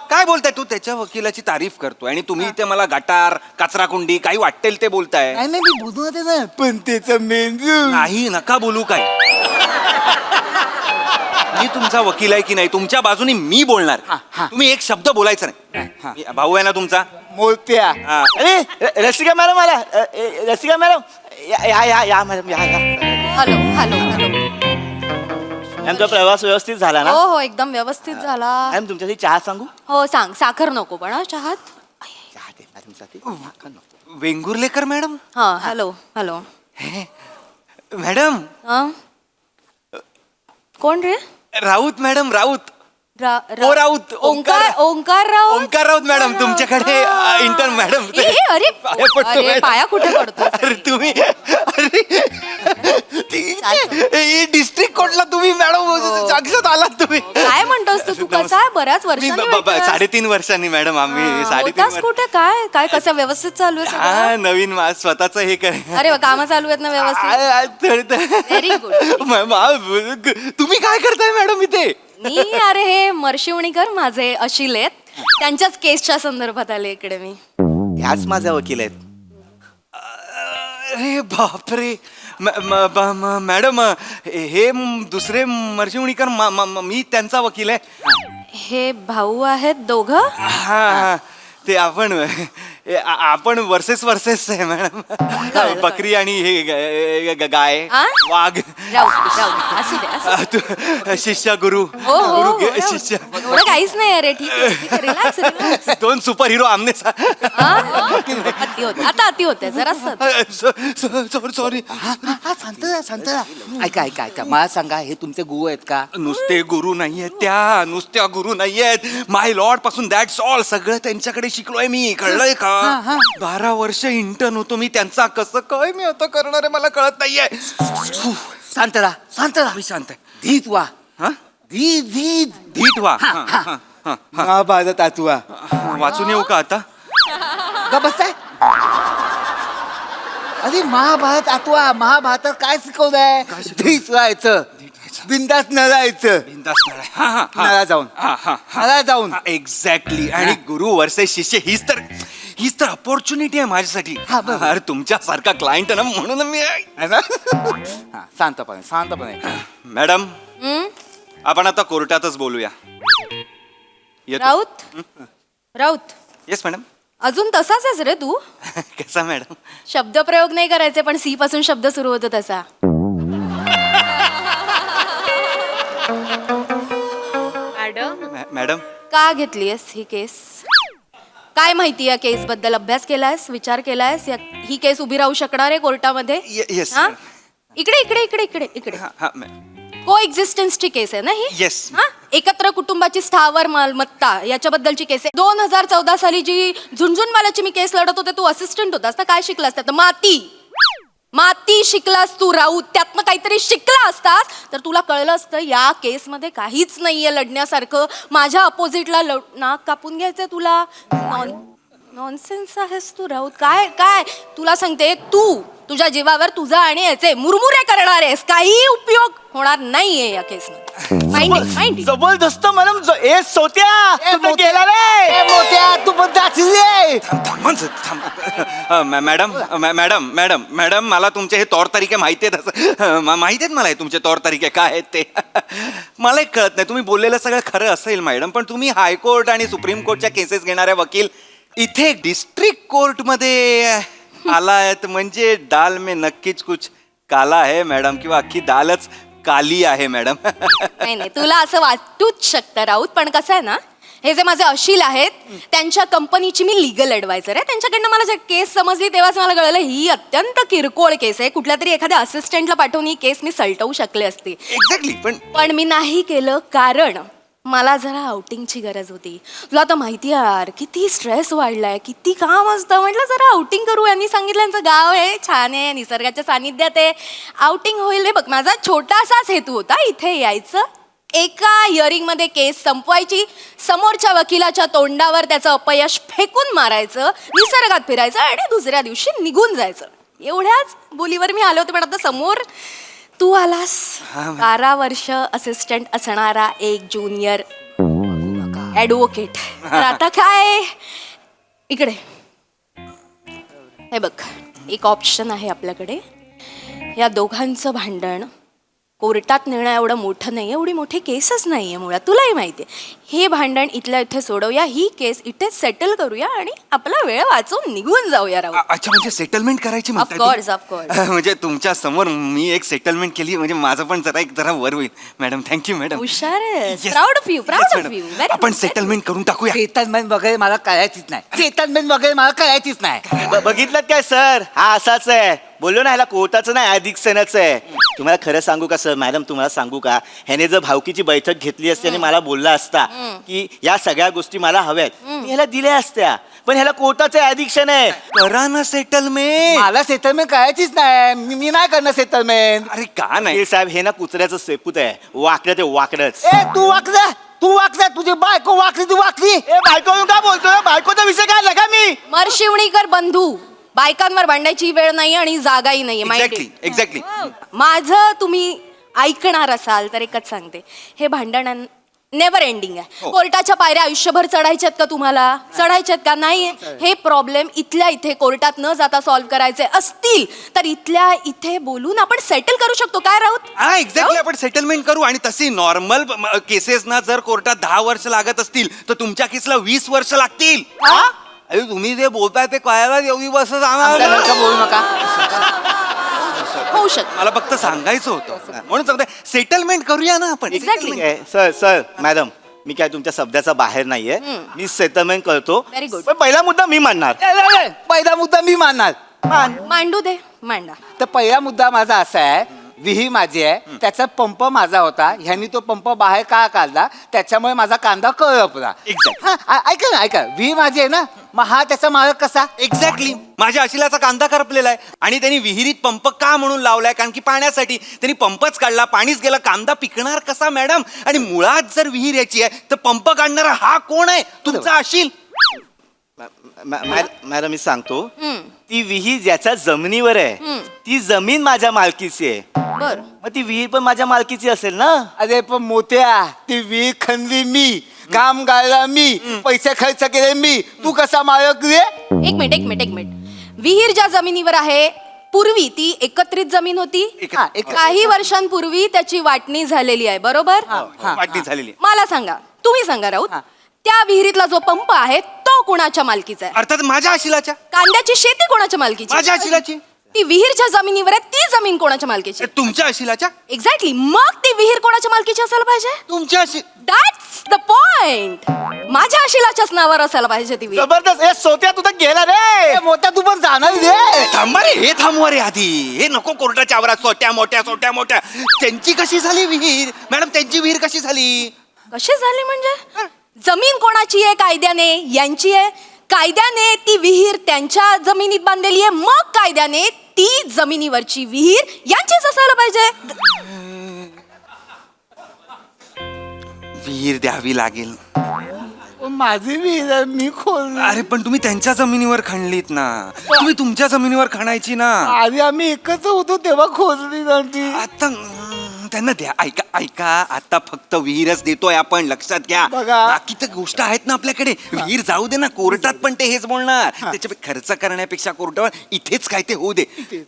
काय बोलताय तू? त्याच्या वकिलाची तारीफ करतोय आणि तुम्ही इथे मला गटार कचरा कुंडी काही वाटेल ते बोलताय. नाही नाही मी बोलू ना पण त्याचा मेंदू नाही नका बोलू काय. मी तुमचा वकील आहे की नाही तुमच्या बाजूने मी बोलणार. तुम्ही एक शब्द बोलायचा नाही. भाऊ आहे ना तुमचा मोत्या. हा. अरे रसिका मॅडम आला. रसिका मॅडम या या या मॅडम या या. Hello hello hello. आमचा प्रवास व्यवस्थित झाला ना? हो हो एकदम व्यवस्थित झाला. मॅडम तुमच्यासाठी चहा सांगू? हो सांग. साखर नको पण हा चहात. चहा दे मॅडमसाठी. वेंगुर्लेकर मॅडम. हा हॅलो हॅलो. मॅडम कोण रे? राऊत मॅडम राऊत. रा- राऊत. ओंकार राऊत. ओंकार राऊत मॅडम तुमच्याकडे इंटर्न मॅडम. अरे पाया पडतो अरे, मॅडम. पाया कुठे पडतो? अरे तुम्ही अरे डिस्ट्रिक्ट कोर्टला तुम्ही मॅडम जागसात आलात तुम्ही. काय म्हणतोस तू कसा आहे? बऱ्याच वर्षांनी भेटतोय. 3.5 वर्षांनी मॅडम आम्ही हा, 3.5 होतास कुठे? काय काय कसं व्यवस्थित चालू आहे हा सगळं? नवीन स्वतःच हे कर. अरे कामं चालू आहेत ना व्यवस्थित? Very good. तुम्ही काय करताय मॅडम इथे? मी अरे हे मर्शिवणीकर माझे अशिल आहेत त्यांच्याच केसच्या संदर्भात आले इकडे मी. ह्याच माझा वकील आहेत. अरे बापरे मॅडम हे दुसरे मर्शिवणीकर मी त्यांचा वकील आहे. हे भाऊ आहेत दोघं? हा ते आपण वर्सेस आहे मॅडम. बकरी आणि हे गाय आ? वाघ. राहू असू दे असू दे. शिष्य गुरु हो हो गुरु हो, शिष्य. एवढं काहीच नाही अरे. ठीक आहे रिलॅक्स रिलॅक्स. 2 सुपर हिरो आमने अति होते आता अति होते जरा सॉरी. शांत ऐका मला सांगा हे तुमचे गुरु आहेत का? नुसते गुरु नाहीयेत त्या. नुसत्या गुरु नाहीयेत. माय लॉर्ड पासून दॅट्स ऑल. सगळं त्यांच्याकडे शिकलोय मी. कळलंय का? 12 वर्ष इंटर्न होतो मी त्यांचा. कसं काय मी आता करणार आहे मला कळत नाहीये. शांत राहा मी शांत आहे. धीत वा. हा? धीत व्हा. महाभारत आतवा. वाचून येऊ का आता? ग बसताय अरे महाभारत आठवा. महाभारतात काय शिकवलंय? धीट राहायचं, बिंदास न राहायचं. नळा जाऊन नळा जाऊन एक्झॅक्टली. आणि गुरु वर्षे शिष्य हीच तर अपॉर्च्युनिटी आहे माझ्यासाठी. अरे तुमच्यासारखा क्लायंट ना, म्हणून मी है ना? हा, शांतपणे मॅडम आपण आता कोर्टातच बोलूया. येतो. Raut yes madam. अजून तसाच आहेस रे तू. कसा मॅडम? शब्दप्रयोग नाही करायचे, पण सी पासून शब्द सुरू होतो तसा. मॅडम का घेतलीयस ही केस? काय माहिती या केस बद्दल? अभ्यास केलायस, विचार केलायस? ही केस उभी राहू शकणार आहे कोर्टामध्ये? येस. हा? इकडे इकडे इकडे इकडे इकडे को एक्झिस्टन्सची केस आहे ना ही? Yes. हा? एकत्र कुटुंबाची स्थावर मालमत्ता याच्याबद्दलची केस आहे. 2014 साली जी झुंझुनवाल्याची मी केस लढत होते, तू असिस्टंट होतास ना, काय शिकलास त्यात? माती शिकलास तू राऊत. त्यातनं काहीतरी शिकला असतास तर तुला कळलं असतं या केसमध्ये काहीच नाहीये लढण्यासारखं. माझ्या अपोजिटला नाक कापून घ्यायचंय तुला. नॉनसेन्स आहेस तू राऊत. काय काय तुला सांगते, तू तुझ्या जीवावर तुझा आणि याचे मुरमुरे करणार आहेस. काही उपयोग होणार नाहीये या केसमध्ये. जबरदस्त मॅडम. ए सोत्या, तू गेला रे. मोठ्या तू पण मॅडम मला तुमचे हे तौर तरीके माहिती आहेत. माहिती आहेत मला हे तुमचे तौर तरीके काय आहेत ते. मला एक कळत नाही, तुम्ही बोललेलं सगळं खरं असेल मॅडम, पण तुम्ही हायकोर्ट आणि सुप्रीम कोर्टच्या केसेस घेणाऱ्या वकील इथे डिस्ट्रिक्ट कोर्टमध्ये आलायत म्हणजे दाल में नक्कीच कुछ काला आहे मॅडम, किंवा अख्खी दालच काली आहे मॅडम. नाही, तुला असं वाटूच शकतं राऊत, पण कसं आहे ना, हे जे माझे अशील आहेत त्यांच्या कंपनीची मी लिगल ॲडवायझर आहे. त्यांच्याकडनं मला जे केस समजली तेव्हाच मला कळलं ही अत्यंत किरकोळ केस आहे. कुठल्या तरी एखाद्या असिस्टंटला पाठवून ही केस मी सलटवू शकले असते. एक्झॅक्टली. पण मी नाही केलं, कारण मला जरा आउटिंगची गरज होती. तुला आता माहिती आहे यार, किती स्ट्रेस वाढलाय, किती काम असतं. म्हटलं जरा आउटिंग करू. यांनी सांगितलं यांचं गाव आहे, छान आहे, निसर्गाच्या सानिध्यात आहे, आउटिंग होईल. हे बघ, माझा छोटासाच हेतू होता इथे यायचं, एका हिअरिंगमध्ये केस संपवायची, समोरच्या वकिलाच्या तोंडावर त्याचं अपयश फेकून मारायचं, निसर्गात फिरायचं आणि दुसऱ्या दिवशी निघून जायचं. एवढ्याच बोलीवर मी आले होते, पण आता समोर तू आलास. 12 वर्ष असिस्टंट असणारा एक ज्युनियर ॲडव्होकेट. तर आता काय, इकडे हे बघ, एक ऑप्शन आहे आपल्याकडे. या दोघांचं भांडण कोर्टात नेणं एवढं मोठं नाही, एवढी मोठी केसच नाही आहे मुळात, तुलाही माहिती आहे. हे भांडण इथल्या इथे सोडवूया, ही केस इथेच सेटल करूया आणि आपला वेळ वाचून निघून जाऊया. राहू. अच्छा, म्हणजे सेटलमेंट करायची म्हणताय ऑफकोर्स तुम्ही? ऑफकोर्स. म्हणजे तुमच्या समोर मी एक सेटलमेंट केली म्हणजे माझं पण जरा वर होईल. Madam thank you madam. हुशार आहेस. Yes. Proud of you, proud Yes, of madam. You. आपण सेटलमेंट करून टाकूया. सेटलमेंट वगैरे मला करायचीच नाही. बघितलं काय सर, हा असाच आहे. बोललो ना, ह्याला कोर्टाचं नाही अधिक सेनाचं आहे. तुम्हाला खरं सांगू का सर, मॅडम तुम्हाला सांगू का, ह्याने जर भावकीची बैठक घेतली असती आणि मला बोलला असता की या सगळ्या गोष्टी मला हव्यात, मी ह्याला दिल्या असत्या. पण ह्याला कोर्टाचं ॲडिक्शन आहे. करा ना सेटलमेंट. मला सेटलमेंट करायचीच नाही. मी नाही करणार सेटलमेंट. अरे का नाही? साहेब, हे ना कुत्र्याचं सेपूत आहे. वाकडं ते वाकडच. ए तू वाकला, तुझी बायको वाकली, तू वाकली. ए बायको का बोलतोय? बायकोचा विषय काढला का मी? मरशिवणीकर बंधू, बायकांवर भांडायची वेळ नाही आणि जागाही नाहीये. एक्झॅक्टली. माझं तुम्ही ऐकणार असाल तर एकच सांगते, हे भांडण नेव्हर एंडिंग आहे. कोर्टाच्या पायऱ्या आयुष्यभर चढायच्यात का तुम्हाला? चढायच्यात का? नाही. हे प्रॉब्लेम इथल्या इथे कोर्टात न जाता सॉल्व्ह करायचे असतील तर इथल्या इथे बोलून आपण सेटल करू शकतो. काय राऊत? हा एक्झॅक्टली, आपण सेटलमेंट करू. आणि तशी नॉर्मल केसेस ना जर कोर्टात 10 वर्ष लागत असतील तर तुमच्या केसला 20 वर्ष लागतील. अरे तुम्ही जे बोलताय ते कळायला एवढी वर्ष बोलू नका. होऊ शकतं. मला फक्त सांगायचं होतं म्हणून सांगते, सेटलमेंट करूया ना आपण. एक्झॅक्टली. सर मॅडम, मी काय तुमच्या शब्दाचा बाहेर नाहीये. मी सेटलमेंट करतो. Very good. पण पहिला मुद्दा मी मांडणार. मांडू दे, मांडा. तर पहिला मुद्दा माझा असा आहे, विहीर माझी आहे, त्याचा पंप माझा होता, ह्यांनी तो पंप बाहेर का काढला, त्याच्यामुळे माझा कांदा करपला. ऐका, विहीर माझी आहे ना, मग हा त्याचा मालक कसा? एक्झॅक्टली. माझ्या अशिलाचा कांदा करपलेला आहे आणि त्यांनी विहिरीत पंप का म्हणून लावलाय? कारण की पाण्यासाठी. त्यांनी पंपच काढला, पाणीच गेला, कांदा पिकणार कसा मॅडम? आणि मुळात जर विहीर याची आहे तर पंप काढणारा हा कोण आहे? तुमचा अशील. मॅडम मी सांगतो, ती विहीर ज्याच्या जमिनीवर आहे ती जमीन माझ्या मालकीची आहे. बर मग ती विहीर पण माझ्या मालकीची असेल ना. अरे पण मोठ्या ती विहीर खणली मी, काम गाळला मी, पैसे खर्च केले मी, तू कसा मालक रे? एक मिनिट विहीर ज्या जमिनीवर आहे पूर्वी ती एकत्रित जमीन होती. काही वर्षांपूर्वी त्याची वाटणी झालेली आहे, बरोबर? वाटणी झालेली. मला सांगा, तुम्ही सांगा राऊत, त्या विहिरीतला जो पंप आहे तो कोणाच्या मालकीचा आहे? अर्थात माझ्या आशिलाच्या. कांद्याची शेती कोणाच्या मालकीची? माझ्या आशिलाची. ती विहीरच्या जमिनीवर आहे, ती जमीन कोणाच्या मालकीची? तुमच्या आशिलाच्या. एक्झॅक्टली. मग ती विहीर कोणाच्या मालकीची असायला पाहिजे? तुमच्या आशी. That's the point. माझ्या आशिलाच्याच नावावर असायला पाहिजे ती विहीर. जबरदस्त. ए सोत्या तू तर गेला रे. मोठा तू पण जाणार रे. थांबा रे, हे थांबवा रे आधी. हे नको कोर्टाच्या आवारात सोट्या मोठ्या. त्यांची कशी झाली विहीर? मॅडम त्यांची विहीर कशी झाली? कशी झाली म्हणजे? जमीन कोणाची आहे कायद्याने? यांची आहे. कायद्याने ती विहीर त्यांच्या जमिनीत बांधलेली आहे, मग कायद्याने ती जमिनीवरची विहीर यांचीच असायला पाहिजे. विहीर द्यावी लागेल. माझी विहीर आहे, मी खोल. अरे पण तुम्ही त्यांच्या जमिनीवर खणलीत ना, तुम्ही तुमच्या जमिनीवर खणायची ना. आधी आम्ही एकत्र होतो तेव्हा खोदली नव्हती. आता त्यांना द्या. ऐका आता फक्त विहीरच देतोय आपण, लक्षात घ्या. बघा. बाकी तर गोष्ट आहेत ना आपल्याकडे. विहीर जाऊ दे ना, कोर्टात पण ते हेच बोलणार. त्याच्या खर्च करण्यापेक्षा कोर्टावर इथेच काय ते होऊ दे.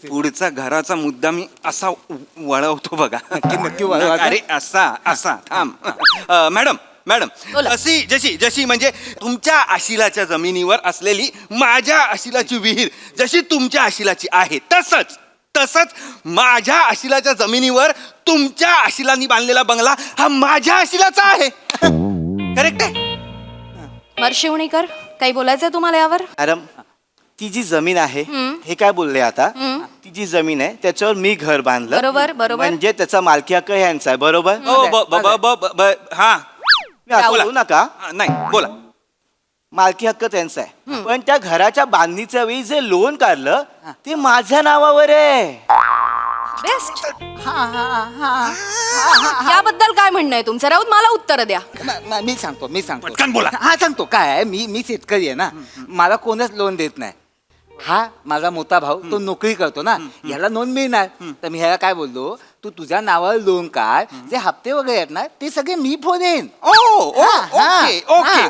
पुढचा घराचा मुद्दा मी असा वळवतो बघा. नक्की वळवा. अरे असा थांब. मॅडम बोला. जशी म्हणजे तुमच्या आशिलाच्या जमिनीवर असलेली माझ्या आशिलाची विहीर जशी तुमच्या आशिलाची आहे, तसंच माझ्या आशिलाच्या जमिनीवर तुमच्या आशिलांनी बांधलेला बंगला हा माझ्या आशिलाचा आहे. करेक्ट आहे? मर्शिवणीकर, काही बोलायचंय तुम्हाला यावर? मॅडम ती जी जमीन आहे हे काय बोलले आता, ती जी जमीन आहे त्याच्यावर मी घर बांधलं. बरोबर. म्हणजे त्याचा मालकी हक्क ह्यांचा आहे. बरोबर. हा मी असं बोलू नका. नाही बोला. मालकी हक्क त्यांचा आहे, पण त्या घराच्या बांधणीच्या वेळी जे लोन काढलं ते माझ्या नावावर आहे. बेस्ट. याबद्दल काय म्हणणं आहे तुमचं राऊत? मला उत्तर द्या. मी सांगतो पटकन बोला. हा सांगतो. काय आहे, मी शेतकरी आहे ना, मला कोणच लोन देत नाही. हा माझा मोठा भाऊ तो नोकरी करतो ना, याला लोन मिळणार. तर मी ह्याला काय बोललो, तू तुझ्या नावावर लोन काढ, जे हप्ते वगैरे आहेत ना ते सगळे मी फोडेन.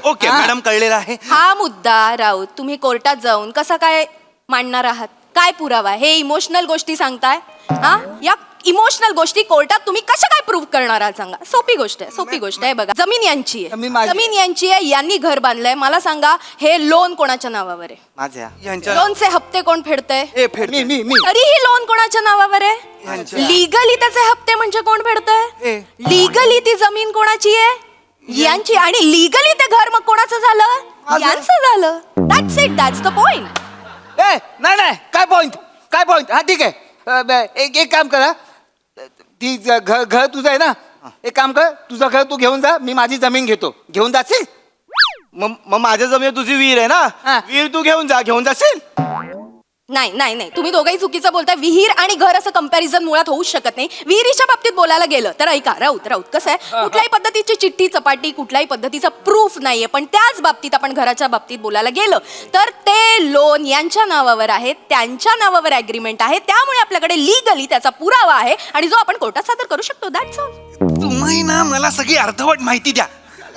ओके मॅडम, कळलेलं आहे. हा मुद्दा राऊत तुम्ही कोर्टात जाऊन कसा काय मांडणार आहात? काय पुरावा? हे इमोशनल गोष्टी सांगताय. हा, या इमोशनल गोष्टी कोर्टात तुम्ही कशा काय प्रूव्ह करणार आहात सांगा. सोपी गोष्ट आहे. बघा, जमीन यांची आहे, जमीन यांची आहे, यांनी घर बांधलंय. मला सांगा, हे लोन कोणाच्या नावावर आहे? माझ्या. लोनचे हप्ते कोण फेडतंय? मी तरीही लोन कोणाच्या नावावर आहे? लिगली त्याचे हप्ते म्हणजे कोण फेडतंय? लिगली ती जमीन कोणाची आहे? यांची. आणि लिगली ते घर मग कोणाचं झालं? यांचं झालं. That's it. That's the point. नाही काय पॉइंट. हा ठीक आहे. एक काम करा, ती घर तुझं आहे ना, एक काम कर, तुझं घर तू घेऊन जा, मी माझी जमीन घेतो. घेऊन जाशील? मग माझ्या जमिनीवर तुझी विहीर आहे ना, विहीर तू घेऊन जाशील. नाही, तुम्ही दोघंही चुकीचं बोलताय. विहीर आणि घर असं कंपॅरिझन मुळात होऊच शकत नाही. विहिरीच्या बाबतीत बोलायला गेलं तर ऐका राऊत, कसं आहे, कुठल्याही पद्धतीची चिठ्ठी चपाटी, कुठल्याही पद्धतीचा प्रूफ नाहीये. पण त्याच बाबतीत आपण घराच्या बाबतीत बोलायला गेलं तर ते लोन यांच्या नावावर आहे, त्यांच्या नावावर ऍग्रीमेंट आहे, त्यामुळे आपल्याकडे लिगली त्याचा पुरावा आहे आणि जो आपण कोर्टात सादर करू शकतो. That's all. तुम्ही ना मला सगळी अर्धवट माहिती द्या.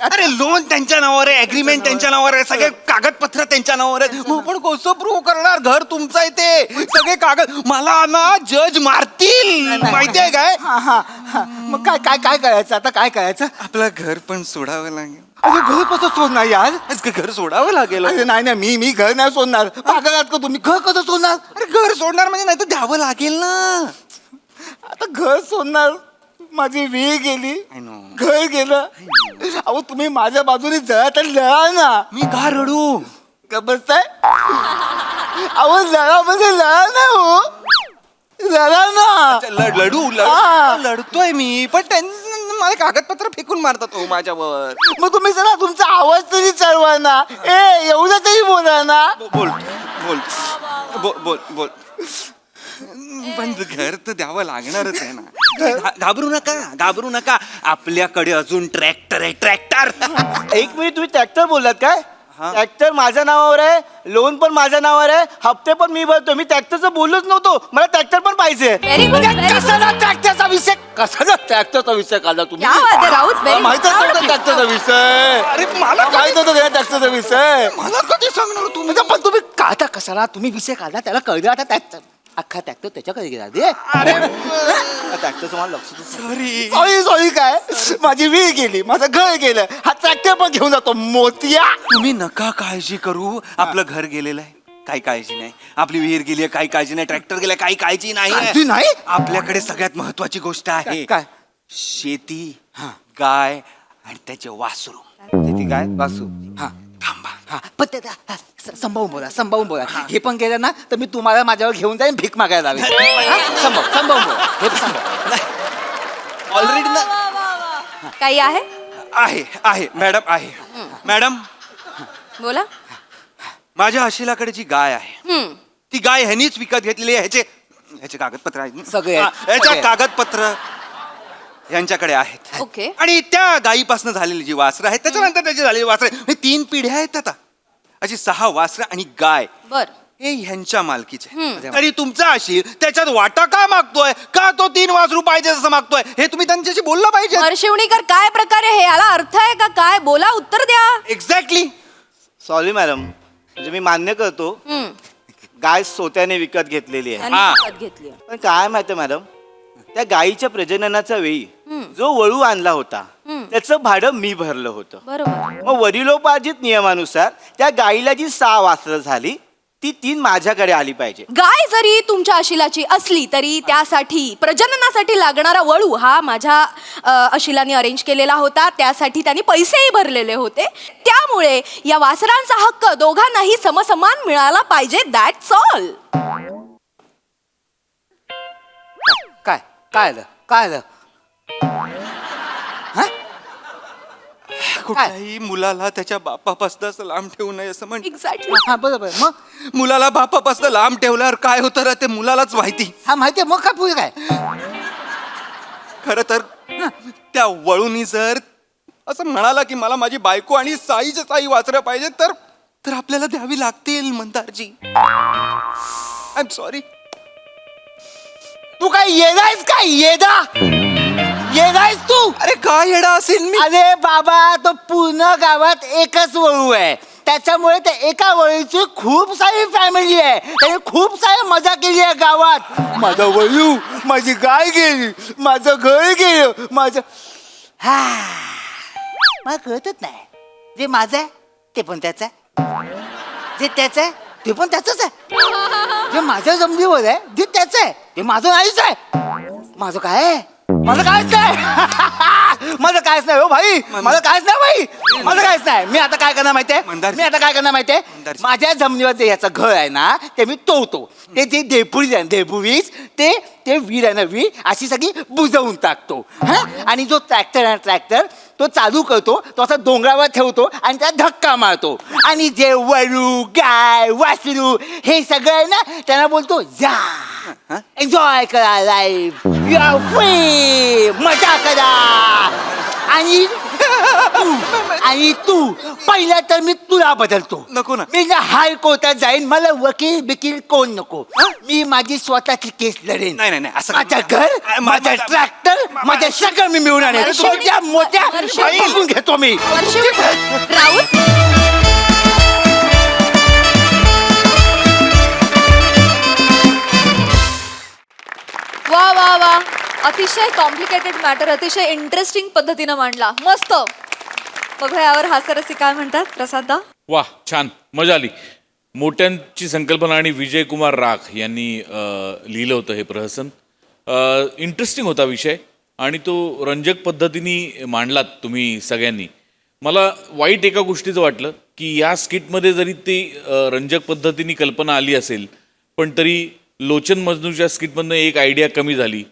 अरे लोन त्यांच्या नावावर आहे, अग्रीमेंट त्यांच्या नावावर आहे, सगळे कागदपत्र त्यांच्या नावावर आहेत. मग पण कसं प्रूव्ह करणार? घर तुमचं आहे ते, सगळे कागद. मला ना जज मारतील, माहितीये काय? मग काय करायचं आता? काय करायचं? आपलं घर पण सोडावं लागेल. अरे घर कसं सोडणार यार? घर सोडावं लागेल. अरे नाही, मी घर नाही सोडणार. पागल आहात का तुम्ही? घर कसं सोडणार? अरे घर सोडणार म्हणजे नाही तर द्यावं लागेल ना. आता घर सोडणार, माझी विहीर गेली, घर गेलं. अहो तुम्ही माझ्या बाजूने जरा तर लढा ना. मी का रडू? का बसताय? अहो लढा म्हणजे लढा ना, हो लढा ना. लढतोय मी, पण त्यांनी मला कागदपत्र फेकून मारतात हो माझ्यावर. मग तुम्ही जरा तुमचा आवाज तरी चढवा ना. एवढं तरी बोला ना. बोल. पण घर तर द्यावं लागणारच आहे ना. घाबरू नका. आपल्याकडे अजून ट्रॅक्टर आहे. एक मिनिट, तुम्ही ट्रॅक्टर बोललात काय? ट्रॅक्टर माझ्या नावावर आहे, लोन पण माझ्या नावावर आहे, हप्ते पण मी भरतो. मी ट्रॅक्टरचं बोललोच नव्हतो, मला ट्रॅक्टर पण पाहिजे. व्हेरी गुड कशाला ट्रॅक्टरचा विषय, कशाला ट्रॅक्टरचा विषय काढला तुम्ही? क्या बात आहे, राऊत, very माहितच proud नव्हता of you. ट्रॅक्टरचा विषय. अरे मला माहित होतं ट्रॅक्टरचा विषय. मला कधी सांगणार तुम्ही? पण तुम्ही काढता कशाला? तुम्ही विषय काढला, त्याला कळलं. आता ट्रॅक्टर, अख्खा ट्रॅक्टर त्याच्याकडे गेला रे. ट्रॅक्टरचं मला लक्षच सॉरी सॉरी काय, माझी विहीर गेली, माझं घर गेलं, हा ट्रॅक्टर पण घेऊन जातो मोतिया. तुम्ही नका काळजी करू, आपलं घर गेलेलं आहे, काही काळजी नाही. आपली विहीर गेली आहे, काही काळजी नाही. ट्रॅक्टर गेला, काही काळजी काळजी नाही. नाही? आपल्याकडे सगळ्यात महत्वाची गोष्ट आहे. काय? शेती, गाय आणि त्याचे वासरू. किती काय वासू? हा थांबा. हा पण ते संभावून बोला, संभावून बोला. हे पण गेलं ना तर मी तुम्हाला माझ्यावर घेऊन जाईन, भीक मागायला लावेन. संभावून बोला, हे पण संभाव. ऑलरेडी ना काही आहे आहे मॅडम, आहे मॅडम. बोला. माझ्या अशिलाकडे जी गाय आहे, ती गाय ह्यानीच विकत घेतलेली आहे. ह्याचे कागदपत्र आहेत ना? सगळे आहेत, ह्याच्या सगळे आहेत. कागदपत्र यांच्याकडे आहेत. ओके. आणि त्या गायीपासून झालेली जी वासरं आहेत, त्याच्यानंतर त्याची झालेली वासरं, 3 पिढ्या आहेत आता. अशी 6 वासरं आणि गाय बर. हे ह्यांच्या मालकीचे. तरी तुमचा अशील त्याच्यात वाटा का मागतोय? का तो 3 वासरू पाहिजे असं मागतोय? हे तुम्ही त्यांच्याशी बोललं पाहिजे. वर्षिवणीकर, काय प्रकार आहे हे? याला अर्थ आहे का काय? बोला, उत्तर द्या. एक्झॅक्टली. सॉरी मॅडम, म्हणजे मी मान्य करतो, गाय सोत्याने विकत घेतलेली आहे. त्यांनी विकत घेतली. पण काय माहितीये मॅडम, त्या गायीच्या प्रजननाच्या वेळी जो वळू आणला होता त्याचं भाडं मी भरलं होतं. बरोबर. मग वडिलोपार्जित नियमानुसार त्या गायीला जी 6 वासरं झाली ती 3 माझ्याकडे आली पाहिजे. गाय जरी तुमच्या अशिलाची असली तरी त्यासाठी प्रजननासाठी लागणारा वळू हा माझ्या अशिलाने अरेंज केलेला होता. त्यासाठी त्यांनी पैसेही भरलेले होते. त्यामुळे या वासरांचा हक्क दोघांनाही समसमान मिळाला पाहिजे. That's all. काय काय आलं, काय आलं? कुठल्याही मुलाला त्याच्या बापापासून असं लांब ठेवू नये असं म्हण. एक्झॅक्टली. हा बरोबर. मग मुलाला बापापासून लांब ठेवल्यावर काय होतं रे ते मुलालाच माहिती. हा माहितीये, मग काय पुढे काय? खर तर त्या वळूनी जर असं म्हणाला की मला माझी बायको आणि साईच्या साई वाचलं पाहिजे, तर आपल्याला द्यावी लागतील मंदारजी. I am sorry. तू काय येदायस काय? येदायस तू? अरे काय येडा असेल मी? अरे बाबा, तो पूर्ण गावात एकच वळू आहे, त्याच्यामुळे त्या एका वळीची खूप सारी फॅमिली आहे. त्याने खूप सारी मजा केली आहे गावात. माझा वळू, माझी गाय गेली, माझं घर गेलं, माझं मला कळतच नाही. जे माझं आहे ते पण त्याचं आहे, जे त्याचं आहे ते पण त्याचंच आहे. जे माझ्या जमिनीवर आहे जे त्याचं आहे ते माझं नाहीच आहे. माझं काय आहे? माझं कायच नाही. माझं कायच नाही हो भाई, माझं कायच नाही भाई, माझं कायच नाही. मी आता काय करणार माहितीये, मंदारजी. मी आता काय करणार माहितीये, मंदारजी. माझ्या जमिनीवर जे याचं घर आहे ना ते मी तोडतो. ते जे देपुरी आहे, देपुवीस ते वीर आहे ना, वीर अशी सगळी बुजवून टाकतो. हा, आणि जो ट्रॅक्टर आहे ट्रॅक्टर तो चालू करतो, तो असा डोंगरावर ठेवतो आणि त्याला धक्का मारतो. आणि जे वळू, गाय, वासरू हे सगळं आहे ना त्यांना बोलतो जा, एन्जॉय करा लाईफ, यू आर फ्री, मजा करा. आणि तू पहिला तर मी तुला बदलतो. नको ना. मी ना हायकोर्टात जाईन, मला वकील बिकील कोण नको. मी माझी स्वतःची केस लढेन. नाही, नाही, नाही, असं माझं नका. घर, माझं ट्रॅक्टर, माझं सगळं मी मिळून आणेन. वर्षिवणी- छोट्या मोठ्या वर्षिवणी- बघून घेतो मी. राऊत. वा वा वा, अतिशय कॉम्प्लिकेटेड मॅटर अतिशय इंटरेस्टिंग पद्धतीनं मांडला. मस्त. बघूया यावर हास्यरसी काय म्हणतात प्रसाददा. वा, छान, मजा आली. मोठ्यांची संकल्पना आणि विजय कुमार राख यांनी लिहिलं होतं हे प्रहसन. इंटरेस्टिंग होता विषय आणि तो रंजक पद्धतीने मांडलात तुम्ही सगळ्यांनी. मला वाईट एका गोष्टीचं वाटलं की या स्किटमध्ये जरी ती रंजक पद्धतीने कल्पना आली असेल, पण तरी लोचन मजनूच्या स्किटमधनं एक आयडिया कमी झाली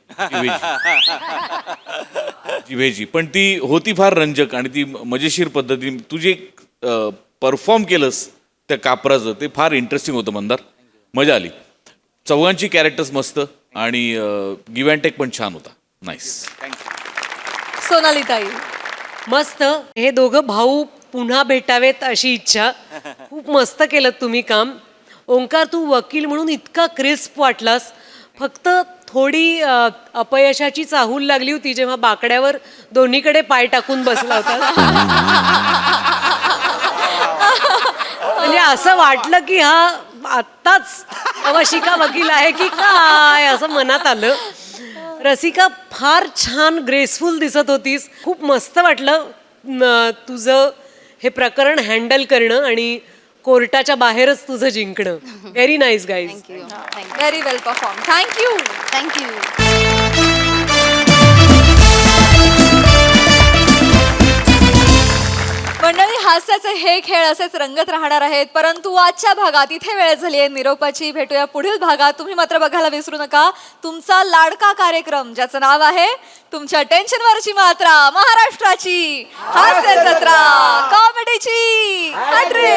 जिभेची. पण ती होती फार रंजक आणि ती मजेशीर पद्धतीने तू जे परफॉर्म केलंस त्या कापराचं ते फार इंटरेस्टिंग होतं मंदार. मजा आली. चौघांची कॅरेक्टर्स मस्त आणि गिव्ह अँड टेक पण छान होता. नाईस. सोनाली ताई. मस्त. हे दोघं भाऊ पुन्हा भेटावेत अशी इच्छा. खूप मस्त केलं तुम्ही काम. ओंकार, तू वकील म्हणून इतका क्रिस्प वाटलास. फक्त थोडी अपयशाची चाहूल लागली होती जेव्हा बाकड्यावर दोन्हीकडे पाय टाकून बसला होता. म्हणजे असं वाटलं की हा आत्ताच अवशिका वकील आहे की काय असं मनात आलं. रसिका, फार छान ग्रेसफुल दिसत होतीस. खूप मस्त वाटलं तुझं हे प्रकरण हँडल करणं आणि कोर्टाच्या बाहेरच तुझं जिंकणं. Very nice guys. व्हेरी वेल परफॉर्म. थँक्यू. थँक्यू. मंडळी, हास्याचे हे खेळ असेच रंगत राहणार आहेत, परंतु आजच्या भागात इथे वेळ झाली आहे निरोपाची. भेटूया पुढील भागात. तुम्ही मात्र बघायला विसरू नका तुमचा लाडका कार्यक्रम ज्याचं नाव आहे तुमच्या टेन्शनवरची मात्रा, महाराष्ट्राची हास्य जत्रा, कॉमेडीची हॅट्रिक.